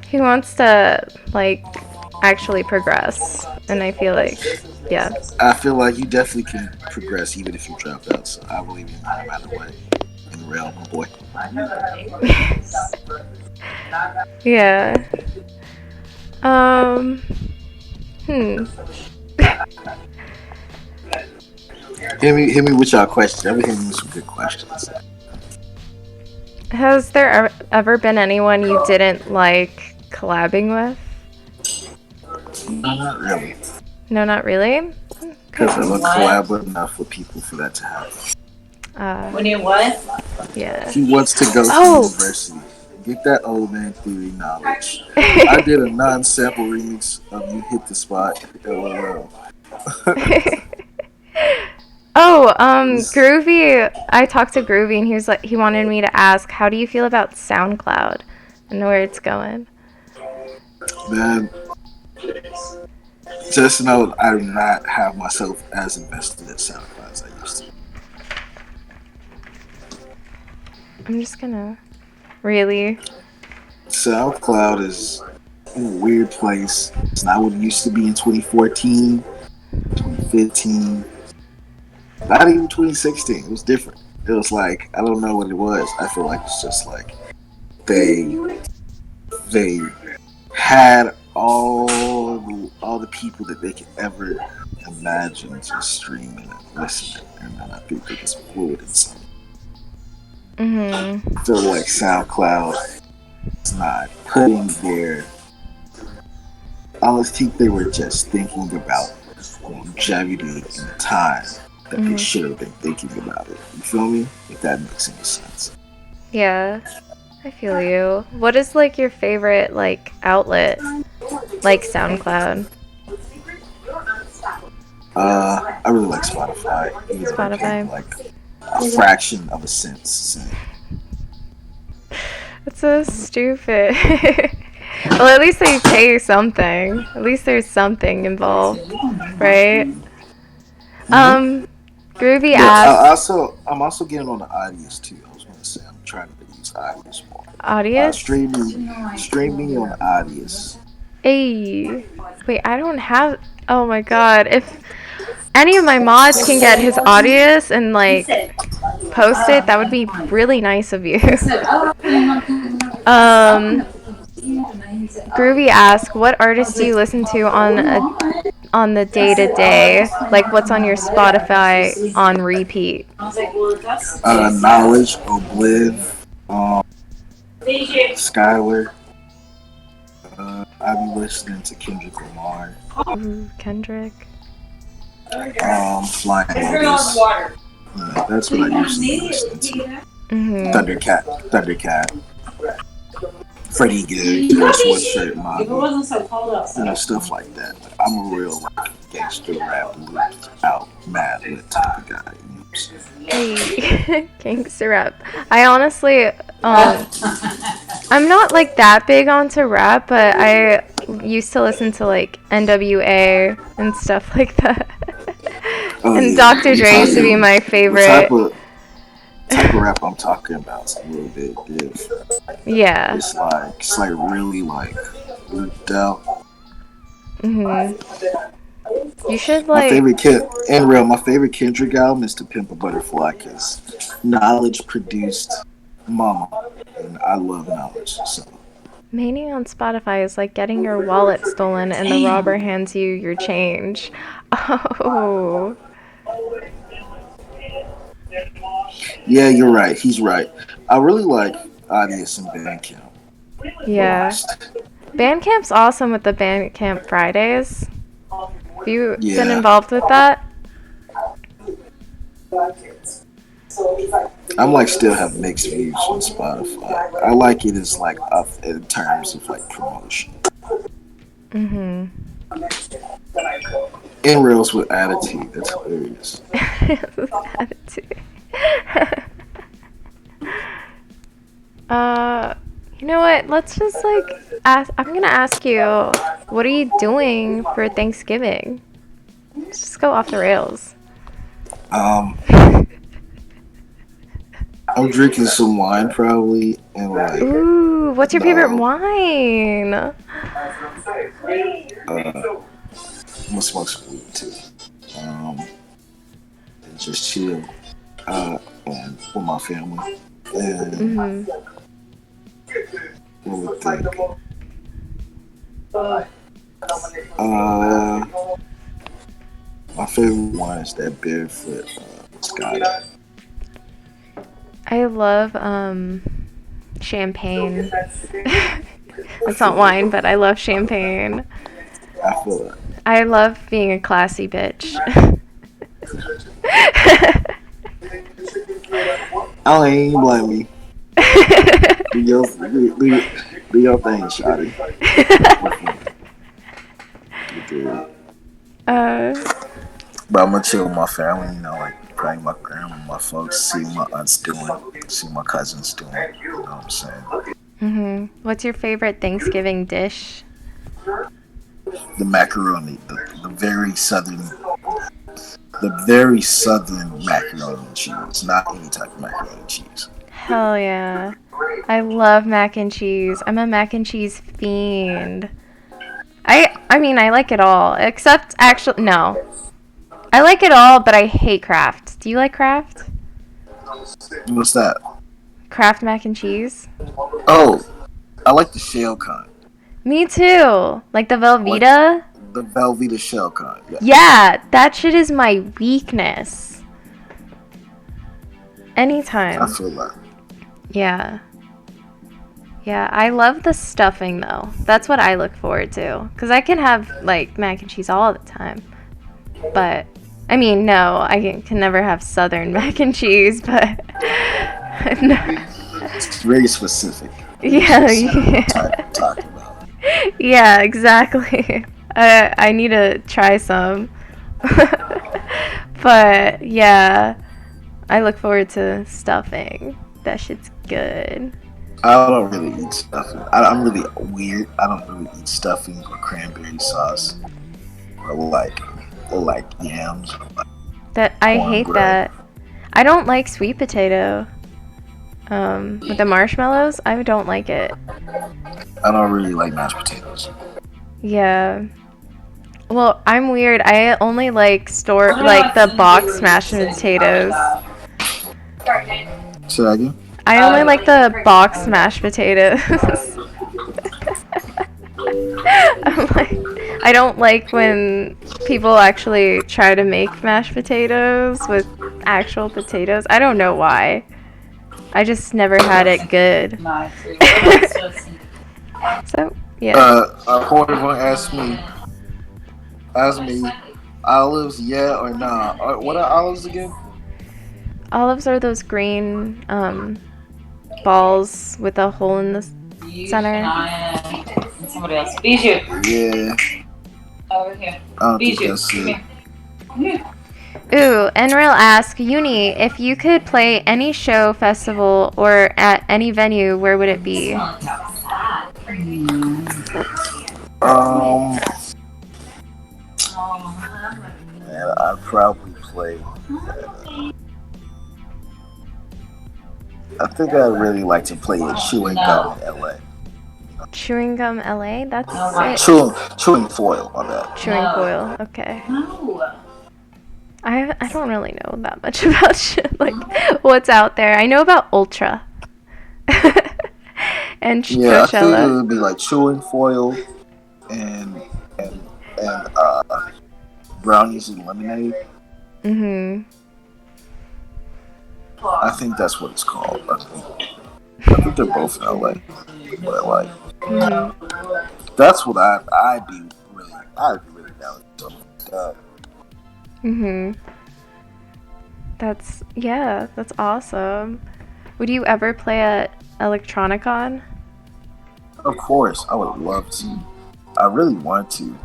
he wants to, like, actually progress. And I feel like, yeah. I feel like you definitely can progress even if you drop out. So I believe in you no matter what. In the realm, my boy. Yeah. Hit me with y'all questions. I've been hitting you with some good questions. Has there ever been anyone you didn't like collabing with? No, not really. No, not really? Because I look collab enough with people for that to happen. When you what? Yeah. He wants to go to university. Get that old man theory knowledge. I did a non-sample remix of You Hit the Spot. LOL. Groovy. I talked to Groovy and he was like, he wanted me to ask, how do you feel about SoundCloud and where it's going? Man, just know I do not have myself as invested in SoundCloud as I used to. I'm just gonna really. SoundCloud is in a weird place. It's not what it used to be in 2014, 2015, not even 2016. It was different. It was like, I don't know what it was. I feel like it's just like they had all the people that they could ever imagine just streaming and listening, and then I think they just blew it in some. I feel like SoundCloud is not putting their. I always think they were just thinking about longevity and time that they should have been thinking about it. You feel me? If that makes any sense. Yeah, I feel you. What is like your favorite like outlet? Like SoundCloud. I really like Spotify. Even though they pay Spotify. like a fraction of a cent. So. That's so stupid. Well, at least they pay you something. At least there's something involved, right? Groovy Yeah, asks. I'm also getting on the Audius too. I was gonna say I'm trying to use Audius more. Audius? Streaming on Audius. Hey. Wait, I don't have. Oh my god. If any of my mods can get his Audius and like post it, that would be really nice of you. Groovy asks, what artists do you listen to on the day to day? Like, what's on your Spotify on repeat? Knowledge, Obliv, Skylar. I be listening to Kendrick Lamar. Ooh, Kendrick. Flying Lotus. That's what I usually listen to. Thundercat. Freddie Good, Sweatshirt Model, stuff like that. I'm a real gangster rap out mad lit type of guy. Hey, gangster rap. I honestly, I'm not like that big onto rap, but I used to listen to like NWA and stuff like that. And Dr. Dre used to be my favorite. Type of rap I'm talking about is a little bit different. Yeah. It's like really like looped out. You should like. My favorite Kendrick album is To Pimp a Butterfly because Knowledge produced Mama, and I love Knowledge. So. Maining on Spotify is like getting your wallet stolen and the robber hands you your change. Oh. Yeah, you're right. He's right. I really like Audius and Bandcamp. Yeah. Bandcamp's awesome with the Bandcamp Fridays. Have you been involved with that? I'm like still have mixed views on Spotify. I like it as like up in terms of like promotion. In reels with attitude. That's hilarious. Attitude. You know what? Let's just like ask. I'm gonna ask you, what are you doing for Thanksgiving? Let's just go off the rails. I'm drinking some wine probably, and like. Ooh, what's your favorite wine? I'm gonna smoke some weed too. And just chill. And with my family. And what would think? My favorite one is that Barefoot Scotty. I love champagne. It's not wine, but I love champagne. I feel that. I love being a classy bitch. I ain't even blame me. do your thing, shawty. But I'm gonna chill with my family, like praying my grandma, my folks, see what my aunts doing, see what my cousins doing. You know what I'm saying? What's your favorite Thanksgiving dish? The macaroni, the very southern macaroni and cheese, not any type of macaroni and cheese. Hell yeah. I love mac and cheese. I'm a mac and cheese fiend. I mean, I like it all, except actually, no. I like it all, but I hate Kraft. Do you like Kraft? What's that? Kraft mac and cheese? Oh, I like the shell kind. Me too. Like the Velveeta? Like the Velveeta shell kind, yeah. Yeah, that shit is my weakness. Anytime. I feel that. Yeah. Yeah, I love the stuffing though. That's what I look forward to. Because I can have like mac and cheese all the time. But I mean, no, I can never have Southern mac and cheese, but no. It's very specific. Yeah, Talking about. yeah, exactly. I need to try some. But yeah, I look forward to stuffing. That shit's good. I don't really eat stuffing. I'm really weird. I don't really eat stuffing or cranberry sauce or like yams or like That I hate cornbread. that. I don't like sweet potato. With the marshmallows, I don't like it. I don't really like mashed potatoes. Yeah. Well, I'm weird. I only like the box mashed potatoes. Say that again? I only like the box mashed potatoes. I'm like, I don't like when people actually try to make mashed potatoes with actual potatoes. I don't know why. I just never had it good. So, yeah. Corey asked me, olives, yeah or nah? What are olives again? Olives are those green balls with a hole in the center. Somebody else. Bijou. Yeah. Over here. I don't think Bijou. that's it. Ooh, Enril asked, Yuni, if you could play any show, festival, or at any venue, where would it be? Man, I'd probably play. I think I'd really like to play at Chewing Gum in LA. Chewing Gum LA? That's it. Chewing Foil, my bad. Chewing Foil, okay. I don't really know that much about shit, like what's out there. I know about Ultra. And Yeah, I think it Coachella. would be like Chewing Foil and brownies and lemonade. Mhm. I think that's what it's called. I think they're both in LA. But like, that's what I'd be really down with something like that. Mhm. That's awesome. Would you ever play at Electronicon? Of course, I would love to. I really want to. You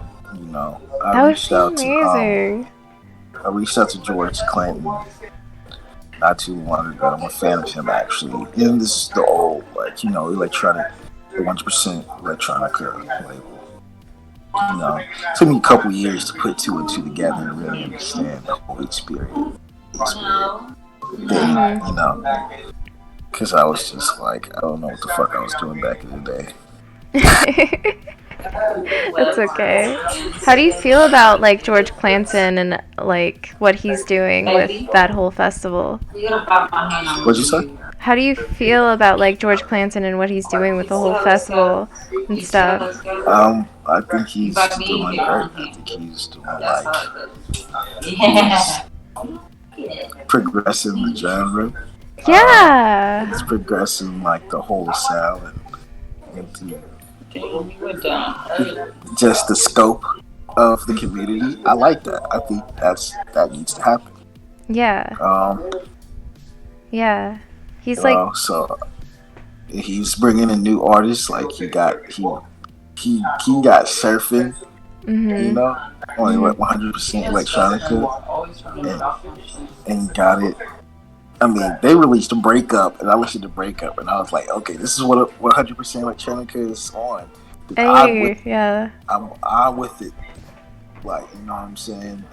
know, That would be amazing. I reached out to George Clinton not too long ago. I'm a fan of him actually. And this is the old, like, you know, electronic, 100% electronica label. You know, it took me a couple years to put two and two together and really understand the whole experience. Then, you know, because I was just like, I don't know what the fuck I was doing back in the day. That's okay. How do you feel about like George Clanton and like what he's doing with that whole festival? What'd you say? How do you feel about like George Clanton and what he's doing with the whole festival and stuff? I think he's doing great. I think he's doing he's progressing the genre. Yeah. He's progressing like the whole sound and just the scope of the community. I like that. I think that needs to happen. Yeah. Yeah. He's so he's bringing in new artists. Like he got surfing. You know, only like 100% electronica, and got it. I mean, they released a breakup, and I listened to breakup, and I was like, okay, this is what 100% electronica is on. I'm with it. Like, you know what I'm saying?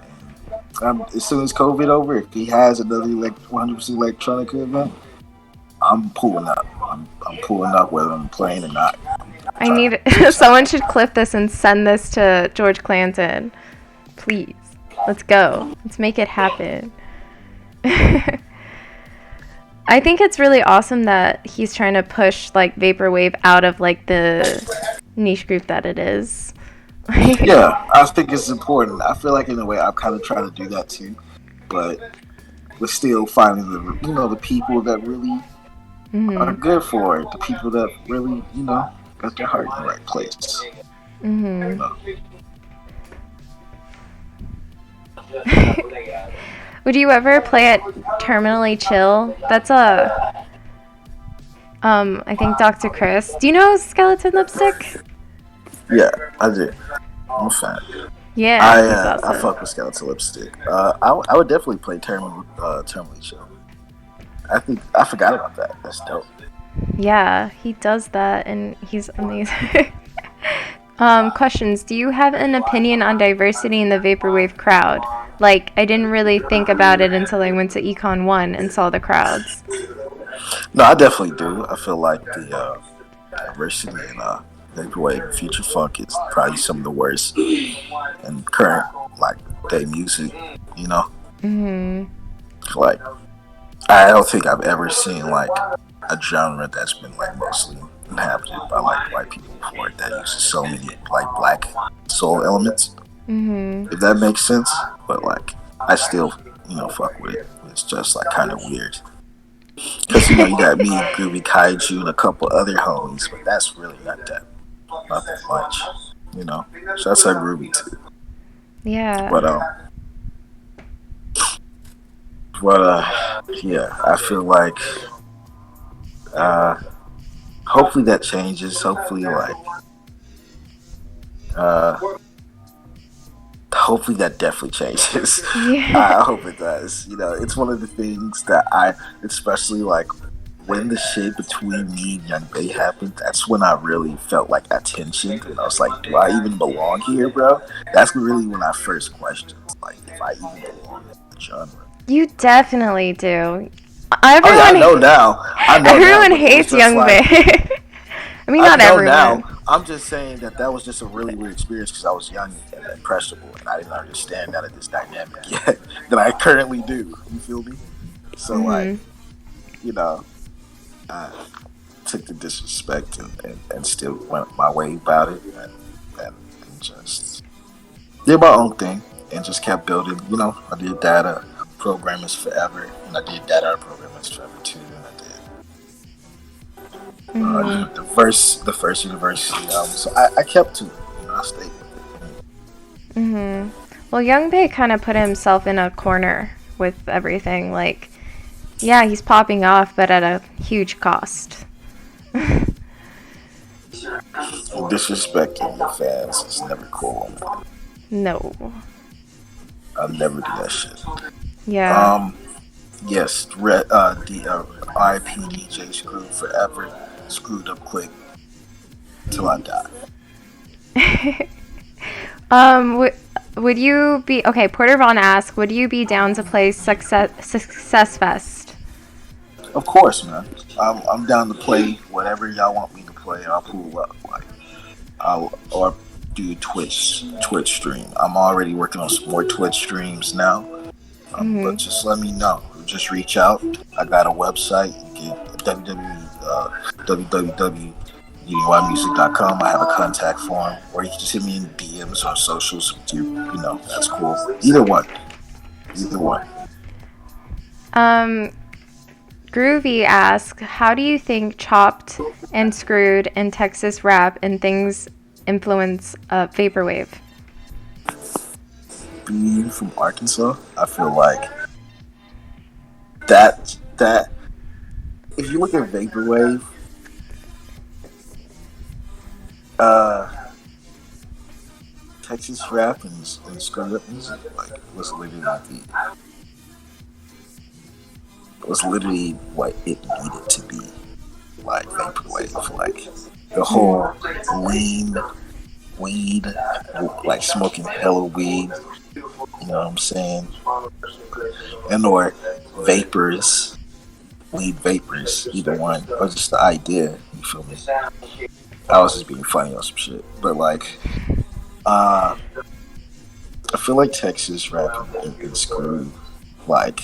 And as soon as COVID over, if he has another 100% electronica event, I'm pulling up. I'm pulling up whether I'm playing or not. I need someone should clip this and send this to George Clanton. Please. Let's go. Let's make it happen. I think it's really awesome that he's trying to push like vaporwave out of like the niche group that it is. Yeah, I think it's important. I feel like in a way I'm kind of trying to do that too, but we're still finding the people that really are good for it. The people that really got their heart in the right place. You know? Would you ever play at Terminally Chill? That's I think Dr. Chris. Do you know Skeleton Lipstick? Yeah, I do. I'm a fan. Yeah, he's I awesome. fuck with Skeletal Lipstick. I would definitely play Terminally Show. I think I forgot about that. That's dope. Yeah, he does that and he's amazing. Questions. Do you have an opinion on diversity in the vaporwave crowd? Like, I didn't really think about it until I went to Econ 1 and saw the crowds. No, I definitely do. I feel like the diversity in vaporwave and future funk is probably some of the worst in current like day music. You know, like I don't think I've ever seen like a genre that's been like mostly inhabited by like white people before that uses so many like black soul elements. If that makes sense, but like I still fuck with it. It's just like kind of weird because you got me, Groovy Kaiju, and a couple other homies, but that's really not that much. So that's like Groovy too. Yeah. Yeah, I feel like hopefully that changes. Hopefully hopefully that definitely changes. Yeah. I hope it does. It's one of the things that I, especially like when the shit between me and Young Bay happened, that's when I really felt like attention. And I was like, do I even belong here, bro? That's really when I first questioned, like, if I even belong in the genre. You definitely do. I know now. Everyone hates Young like, Bae. I mean, not I know everyone. now. I'm just saying that was just a really weird experience because I was young and impressionable, and I didn't understand that of this dynamic yet that I currently do. You feel me? So like, I took the disrespect and still went my way about it, and just did my own thing and just kept building. I did data programmers forever, and I did data programmers forever too. The first university album. So I kept to it. I stayed with it. Well, Young Bae kind of put himself in a corner with everything. Like, yeah, he's popping off, but at a huge cost. Disrespecting your fans is never cool, man. No. I'll never do that shit. Yeah. Yes, the RIP DJ Screw forever. Screwed up quick till I die. Would you be okay? Porter Vaughn asked, would you be down to play Success Fest? Of course, man. I'm down to play whatever y'all want me to play. I'll pull up or do Twitch stream. I'm already working on some more Twitch streams now. But just let me know. Just reach out. I got a website. www.uninymusic.com. I have a contact form, or you can just hit me in DMs or socials. That's cool. Either one. Groovy asks, how do you think Chopped and Screwed and Texas rap and things influence vaporwave? Being from Arkansas, I feel like that if you look at vaporwave, Texas rap and screwed up music was literally what it needed to be, like vaporwave, like the whole lean weed, like smoking hella weed. You know what I'm saying? And or vapors, weed vapors, either one, or just the idea. You feel me? I was just being funny on some shit, but like, I feel like Texas rap and Screw like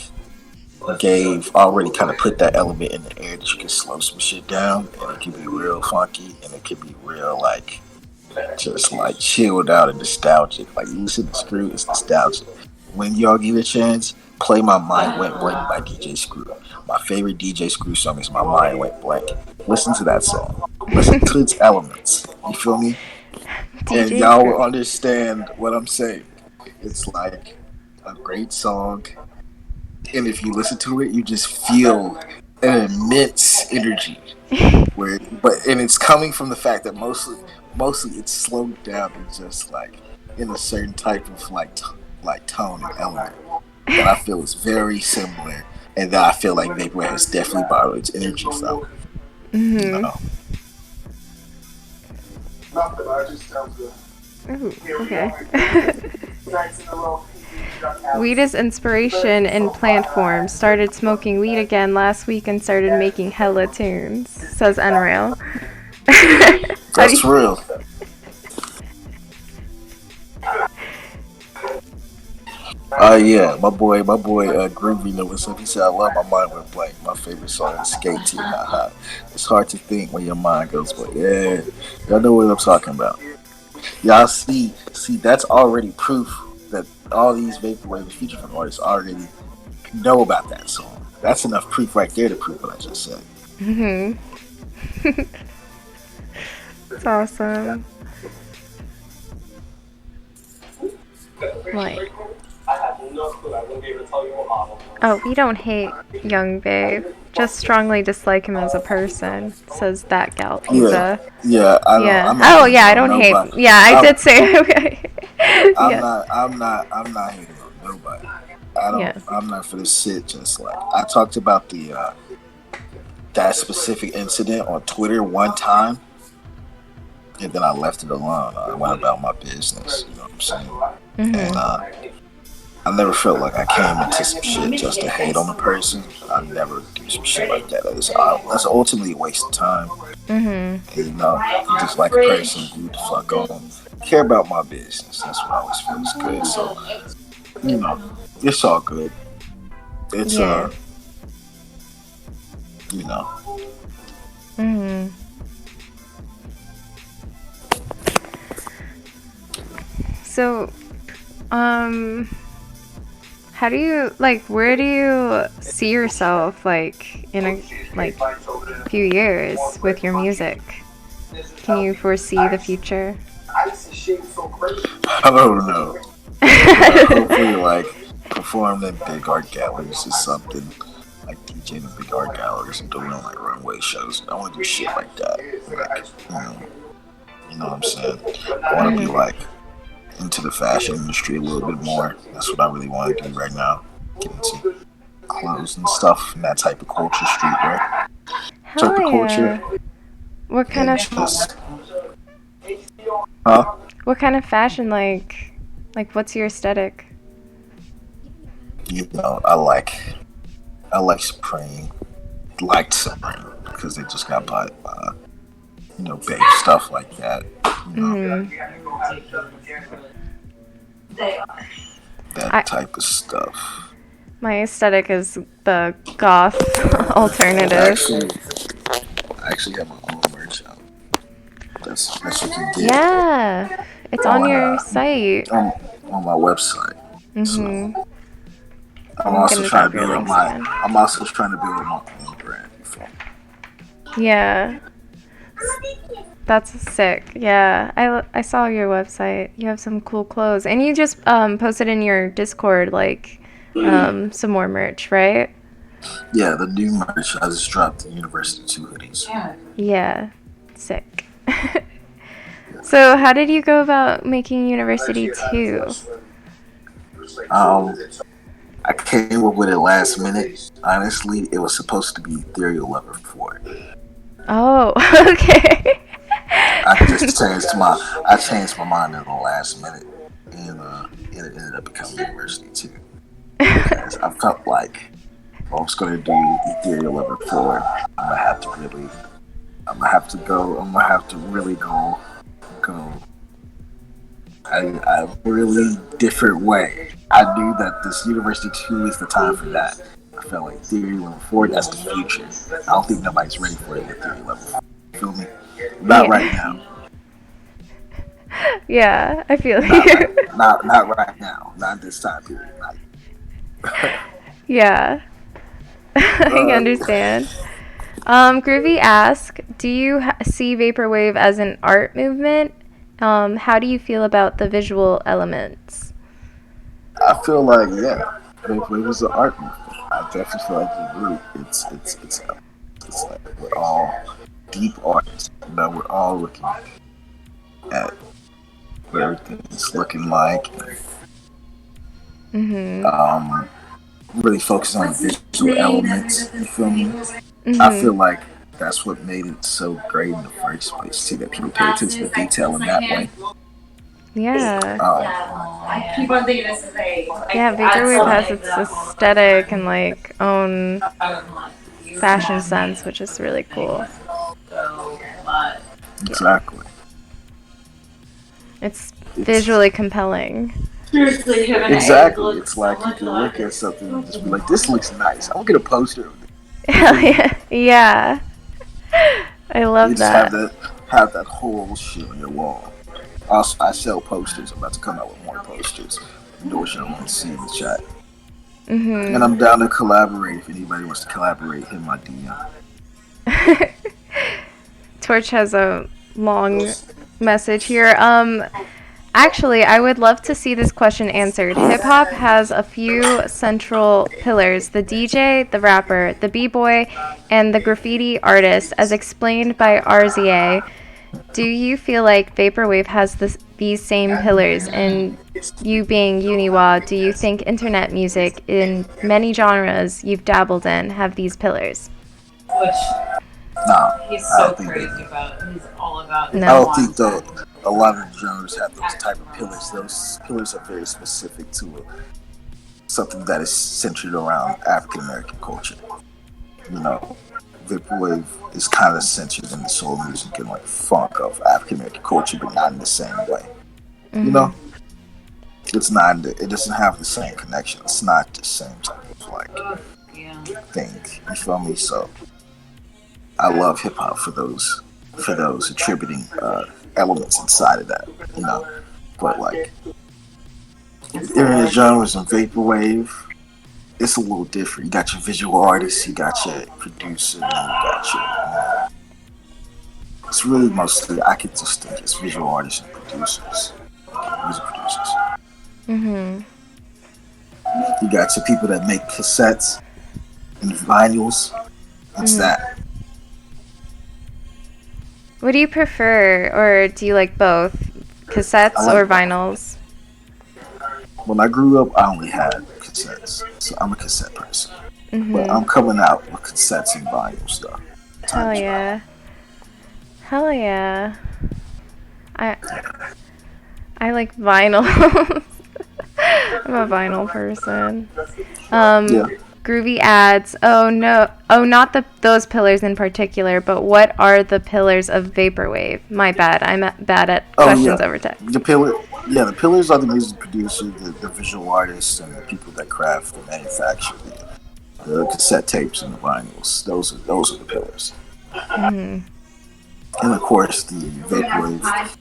already kind of put that element in the air that you can slow some shit down, and it can be real funky, and it can be real like just like chilled out and nostalgic. Like you listen to Screw, it's nostalgic. When y'all give it a chance, play My Mind Went Blank by DJ Screw. My favorite DJ Screw song is My Mind Went Blank. Listen to that song. Listen to its elements. You feel me? DJ and y'all will understand what I'm saying. It's like a great song, and if you listen to it, you just feel an immense energy. And it's coming from the fact that mostly it's slowed down and just like in a certain type of like tone and element that I feel is very similar, and that I feel like Vaporwave has definitely borrowed its energy from. You Mhm. know. Ooh, okay. Weed is inspiration in plant form. Started smoking weed again last week and started making hella tunes, says Nrail. How do That's you... real. Yeah, my boy, Groovy know what's up. He said, "I love my mind went blank. My favorite song is Skate Team." Haha. It's hard to think when your mind goes blank. Yeah, y'all know what I'm talking about. Y'all see, that's already proof that all these Vaporwave feature from artists already know about that song. That's enough proof right there to prove what I just said. Mhm. It's awesome. Like, oh, we don't hate Young Babe. Just strongly dislike him as a person, says that gal pizza. Yeah. I don't. Yeah. I'm not Oh, hating yeah, I on don't hate. nobody. Yeah, I I'm, did say okay. I'm Yeah. not. I'm not hating on nobody. I don't. Yeah. I'm not for this shit. Just like I talked about the that specific incident on Twitter one time, and then I left it alone. I went about my business. You know what I'm saying? And Mhm. I never felt like I came into some shit just to hate on a person. I never do some shit like that. That's ultimately a waste of time. Mhm. And, you know, you just like a person, you the fuck on. Care about my business. That's what I always feel is good. So, you know, it's all good. It's Yeah. you know. Mhm. So, um, how do you like? Where do you see yourself like in a few years with your music? Can you foresee the future? I don't know. Hopefully, like, perform in big art galleries or something. Like DJing in big art galleries and doing like runway shows. I want to do shit like that. Like, you know what I'm saying? I want to be Mhm. like into the fashion industry a little bit more. That's what I really want to do right now. Get into clothes and stuff and that type of culture, streetwear type Hell of yeah. culture, What kind and of just huh? fashion like what's your aesthetic? You know, I like Supreme, liked Supreme because they just got bought, big stuff like that. You know, Mhm. I that type of stuff. My aesthetic is the goth alternative. I actually have my own merch out. That's what you get Yeah. It's on on your site. on, on my website. So Mhm. I'm I'm also gonna trying drop to your build links my again. I'm also trying to build my own brand. You feel me? Yeah. That's sick. Yeah. I saw your website. You have some cool clothes. And you just posted in your Discord like some more merch, right? Yeah, the new merch I just dropped the University 2 hoodies. Yeah. Sick. So, how did you go about making University 2? Um, I came up with it last minute. Honestly, it was supposed to be Ethereal Lover 4. Oh, okay. I changed my mind in the last minute, and it ended up becoming University 2 because I felt like if I was going to do Ethereal Lover 4, I'm gonna have to really go a really different way. I knew that this University 2 is the time for that. I felt like Theory Level 4, that's the future. I don't think nobody's ready for it at Theory Level 4. You feel me? Not right Yeah. now. Yeah, I feel you. Not right now. Not this time period. Yeah. I uh, understand. Groovy asked, do you see Vaporwave as an art movement? How do you feel about the visual elements? I feel like it was an art movement. I definitely feel like it really it's like we're all deep artists. We're all looking at what everything's looking like. Mhm. Really focus on the visual elements. You feel me? I feel Mhm. like that's what made it so great in the first place. Too, that people pay attention to detail in that way. Yeah. I keep on thinking this is Yeah, vaporwave has its aesthetic and like own fashion sense, which is really cool. Exactly. It's visually compelling. Exactly. It's like you can look at something and just be like, "This looks nice. I'll get a poster of it." Yeah. I You love just have that. that whole shit on your wall. Also, I sell posters. I'm about to come out with more posters. Endorse I want to see in the chat. And Mhm. I'm down to collaborate. If anybody wants to collaborate, hit my DM. Torch has a long message here. Actually, I would love to see this question answered. Hip hop has a few central pillars: the DJ, the rapper, the b-boy, and the graffiti artist, as explained by RZA. Do you feel like vaporwave has these same pillars? And you being Uniwa, do you think internet music in many genres you've dabbled in have these pillars? Which Nah, he's I so don't think crazy about. He's all about. I No. don't think though a lot of the genres have those type of pillars. Those pillars are very specific to something that is centered around African American culture. You know, vaporwave is kind of centered in the soul music and like funk of African American culture, but not in the same way. You know, it's not. It doesn't have the same connection. It's not the same type of like thing. You feel me? So I love hip hop for those attributing elements inside of that. You know, but like internet genres and vaporwave, it's a little different. You got your visual artists, you got your producer, and you got your. It's really mostly I could just think it's visual artists and producers, music producers. Mhm. You got your people that make cassettes and vinyls. It's that. What do you prefer, or do you like both? Cassettes I or like vinyls? when I grew up, I only had cassettes, so I'm a cassette person. But I'm Mhm. coming out with cassettes and vinyl stuff. Hell yeah. Hell yeah. I I like vinyl. I'm a vinyl person. Yeah. Groovy ads. Oh no. Oh, not those pillars in particular, but what are the pillars of vaporwave? My bad. I'm bad at questions over text. The pillars are the music producer, the visual artists, and the people that craft and manufacture the cassette tapes and the vinyls. Those are the pillars. Mhm. And of course, the vaporwave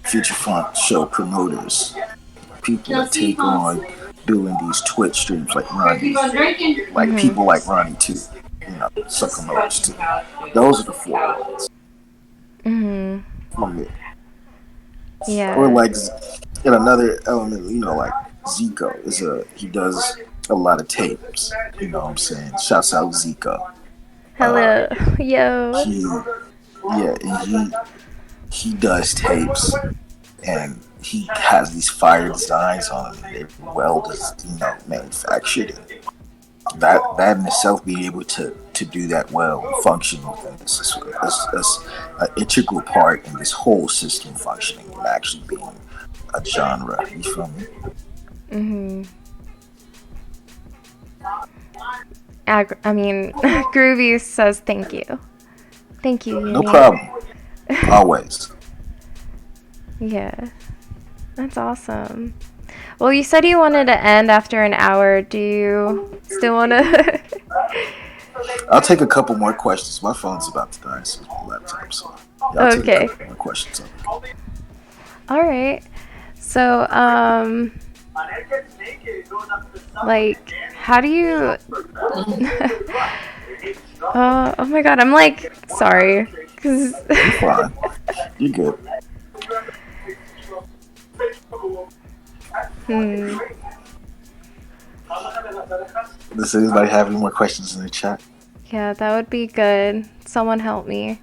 future funk show promoters, people that take on doing these Twitch streams like Ronnie, like people like Ronnie too. You know, some promoters too. Those are the four ones. Mhm. Yeah. Or like in another element, you know, like Zico he does a lot of tapes. You know what I'm saying? Shouts out Zico. Hello. Yo. He does tapes and he has these fire designs on them. They're well, manufactured. And that in itself, being able to do that well and function within this is an integral part in this whole system functioning and actually being a genre. You feel me? Mhm. I mean, Groovy says thank you. Thank you, Yuni. No problem. Always. Yeah. That's awesome. Well, you said you wanted to end after an hour. Do you still want to? I'll take a couple more questions. My phone's about to die, so my laptop. So yeah, I'll take a couple more questions. All right. So, like, how do you? Oh my God, I'm like, sorry, cause. You're fine. You're good. Does anybody have any more questions in the chat? Yeah, that would be good. Someone help me.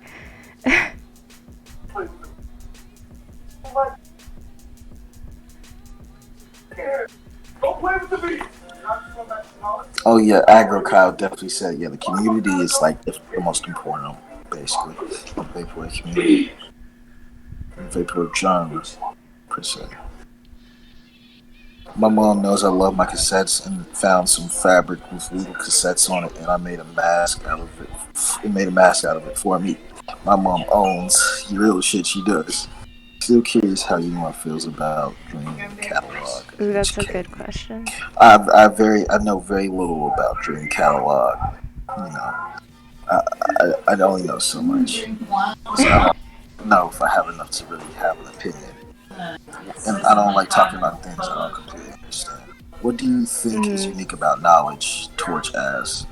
Oh yeah, Aggro Kyle definitely said, yeah, the community is like the most important, basically. The vaporwave community. And vaporwave genres, per se. My mom knows I love my cassettes and found some fabric with little cassettes on it, and I made a mask out of it. It made a mask out of it for me. My mom owns real shit she does. Still curious how Yuma feels about Dream Catalog. Ooh, that's a good question. I know very little about Dream Catalog. You know, I only know so much, so I don't know if I have enough to really have an opinion. And I don't like talking about things I don't completely understand. What do you think is unique about Knowledge, Torch as?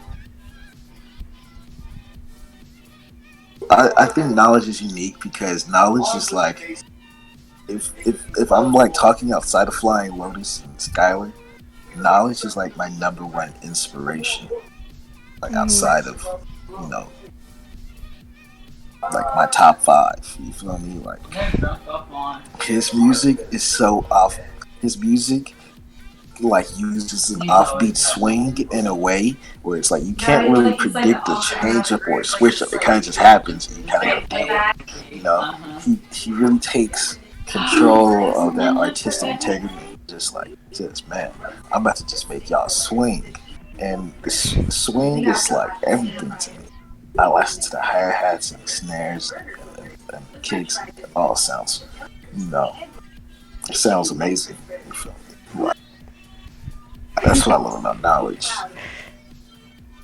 I think Knowledge is unique because Knowledge is like, if I'm like talking outside of Flying Lotus and Skylar, Knowledge is like my number one inspiration. Like outside of, you know, like my top 5. You feel me? Like his music is so off. His music like uses an offbeat swing in a way where it's like you can't really predict a change up or a switch up. It kind of just happens, and you kind of gotta deal with it. You know, he really takes control of that artistic integrity. Just like says, man, I'm about to just make y'all swing, and the swing is like everything to me. I listen to the hi-hats and the snares and the kicks. It all sounds, you know, it sounds amazing. You feel me? That's what I love about Knowledge.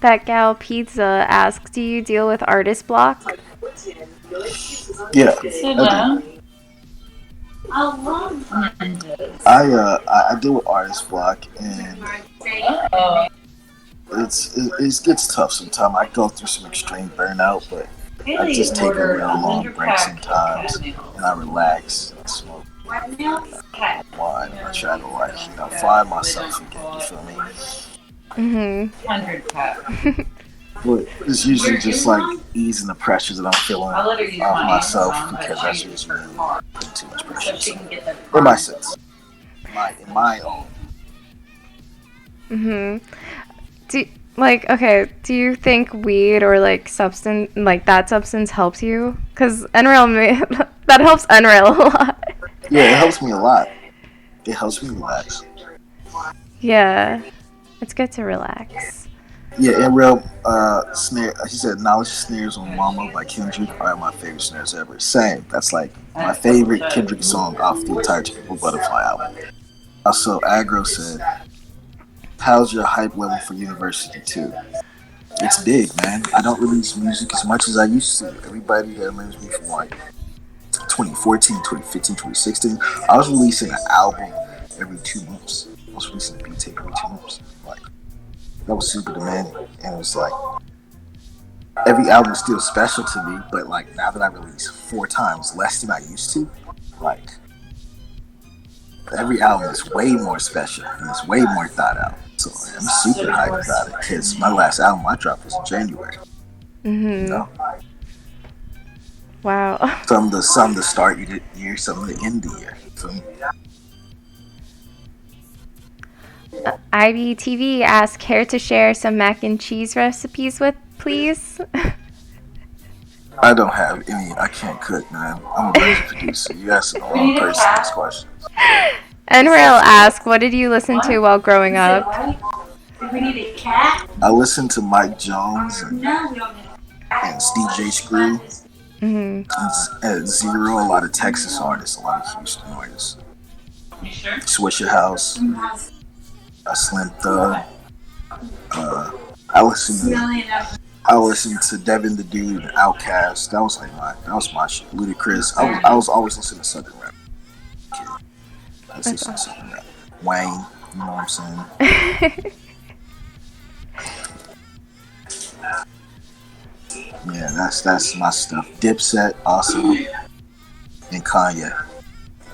That gal Pizza asks, do you deal with artist block? Yeah, I do. I deal with artist block, and it gets tough sometimes. I go through some extreme burnout, but I just take a real long break sometimes, and I relax and smoke wine. And I try to like, you know, find myself again. You feel me? 100 cup. But it's usually just like easing the pressures that I'm feeling off myself, because that's usually putting too much pressure. In my sense, in my own. Do you think weed or like substance, like that substance helps you? Because NRL, that helps NRL a lot. Yeah, it helps me a lot. It helps me relax. Yeah, it's good to relax. Yeah, NRL snare. He said, "Knowledge snares on Mama" by Kendrick are my favorite snares ever. Same. That's like my favorite Kendrick song off the entire Typical Butterfly album. Also, Aggro said, "How's your hype level for University 2? It's big, man. I don't release music as much as I used to. Everybody that knows me from like 2014, 2015, 2016, I was releasing an album every 2 months. I was releasing a beat tape every 2 months. Like, that was super demanding. And it was like, every album is still special to me, but like now that I release 4 times less than I used to, like, every album is way more special and it's way more thought out. So I'm super hyped about it, because my last album I dropped was in January. You know? Wow. Some the start of the year, some of the end of the year. IBTV asks, care to share some mac and cheese recipes with, please? I don't have any. I can't cook, man. I'm a music producer. You asking the wrong person this question. NRL asks, what did you listen to while growing up? I listened to Mike Jones and DJ Screw. And Zero, a lot of Texas artists, a lot of Houston artists. Swisher House, Slim Thug. I listened to Devin the Dude and Outkast. That was my shit. Ludacris. I was always listening to Southern rap. I was listening to Southern rap. Wayne, you know what I'm saying? Yeah, that's my stuff. Dipset, awesome, and Kanye,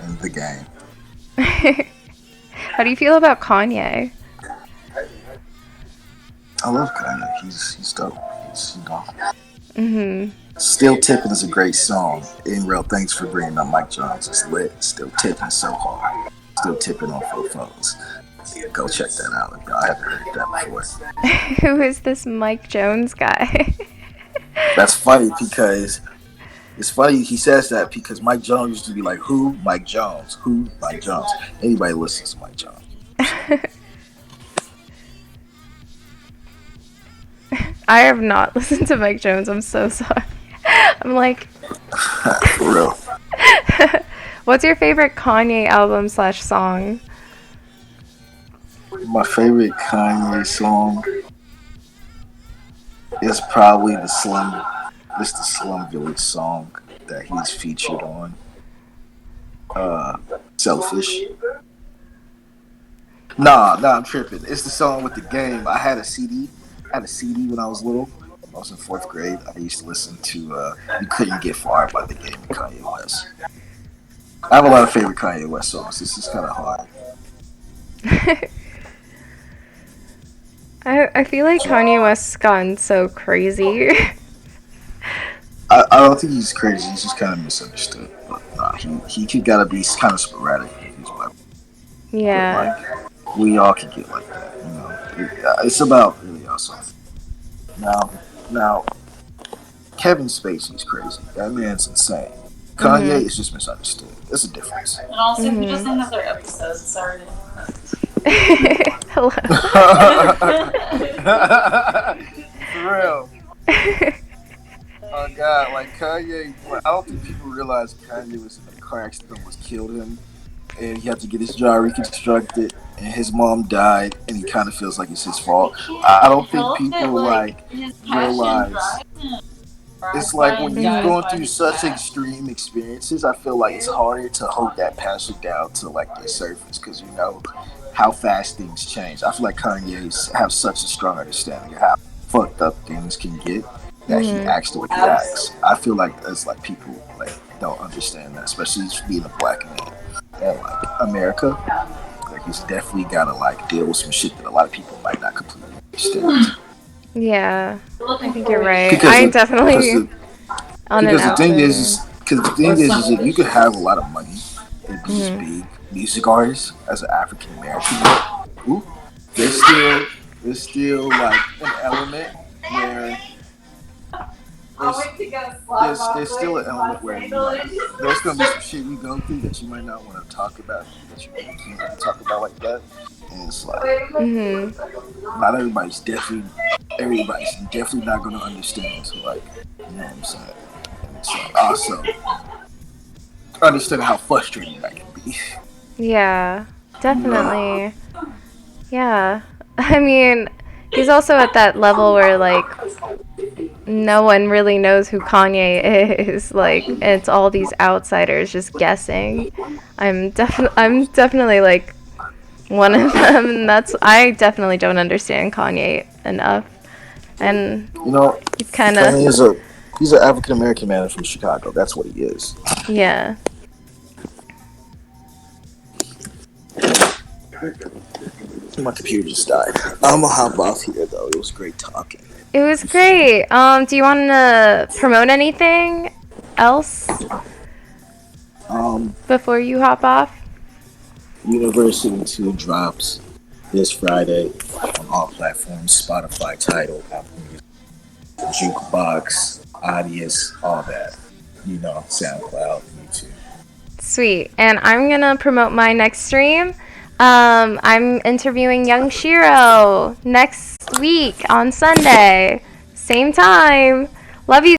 and The Game. How do you feel about Kanye? I love Kanye. He's dope. Mhm. Still Tipping is a great song. In real, thanks for bringing up Mike Jones. It's lit. Still Tipping so hard. Still Tipping on full phones. Go check that out if y'all haven't heard that before. Who is this Mike Jones guy? That's funny because it's funny he says that because Mike Jones used to be like, who? Mike Jones. Who? Mike Jones. Anybody listens to Mike Jones. I have not listened to Mike Jones. I'm so sorry. I'm like, For real. what's your favorite Kanye album / song? My favorite Kanye song is probably the Slum Village song that he's featured on. Selfish. Nah, I'm tripping. It's the song with the game. I had a CD. When I was little. I was in 4th grade. I used to listen to You Couldn't Get Far by the Game and Kanye West. I have a lot of favorite Kanye West songs. This is kind of hard. I feel like Kanye West's gotten so crazy. I don't think he's crazy. He's just kind of misunderstood. But nah, he gotta be kind of sporadic. If he's black. Yeah. But, like, we all can get like that, you know. It's about really awesome. Now, Kevin Spacey's crazy. That man's insane. Kanye is just misunderstood. There's a difference. And also, he doesn't have their episodes. Sorry. Hello. For real. Oh God, like Kanye. I don't think people realize Kanye was in a car accident, almost killed him, and he had to get his jaw reconstructed. And his mom died, and he kind of feels like it's his fault. I don't think people like realize. It's like when you're going through such extreme experiences, I feel like it's harder to hold that passion down to like the surface because you know how fast things change. I feel like Kanye's have such a strong understanding of how fucked up things can get that he acts the way he acts. I feel like it's like people like don't understand that, especially being a black man in like America. Like he's definitely gotta like deal with some shit that a lot of people might not completely understand. Yeah, I think you're right. Because I definitely because the thing is that you could have a lot of money and be this big music artist as an African American. There's still like an element where there's still an element where there's gonna be some shit you go through that you might not want to talk about, that you really can't really talk about like that. And it's like not everybody's definitely not gonna understand. So like, you know what I'm saying? And it's like also understand how frustrating that can be. Yeah, definitely. Yeah. I mean, he's also at that level where like no one really knows who Kanye is. Like it's all these outsiders just guessing. I'm definitely like one of them, and I definitely don't understand Kanye enough. And you know, he's kind of he's an African American man from Chicago. That's what he is. Yeah. My computer just died. I'm gonna hop off here though. It was great talking. It was great. Do you want to promote anything else before you hop off? University 2 drops this Friday on all platforms: Spotify, Tidal, Apple Music, Jukebox, Audius, all that. You know, SoundCloud, YouTube. Sweet. And I'm gonna promote my next stream. I'm interviewing Young Shiro next week on Sunday. Same time. Love you.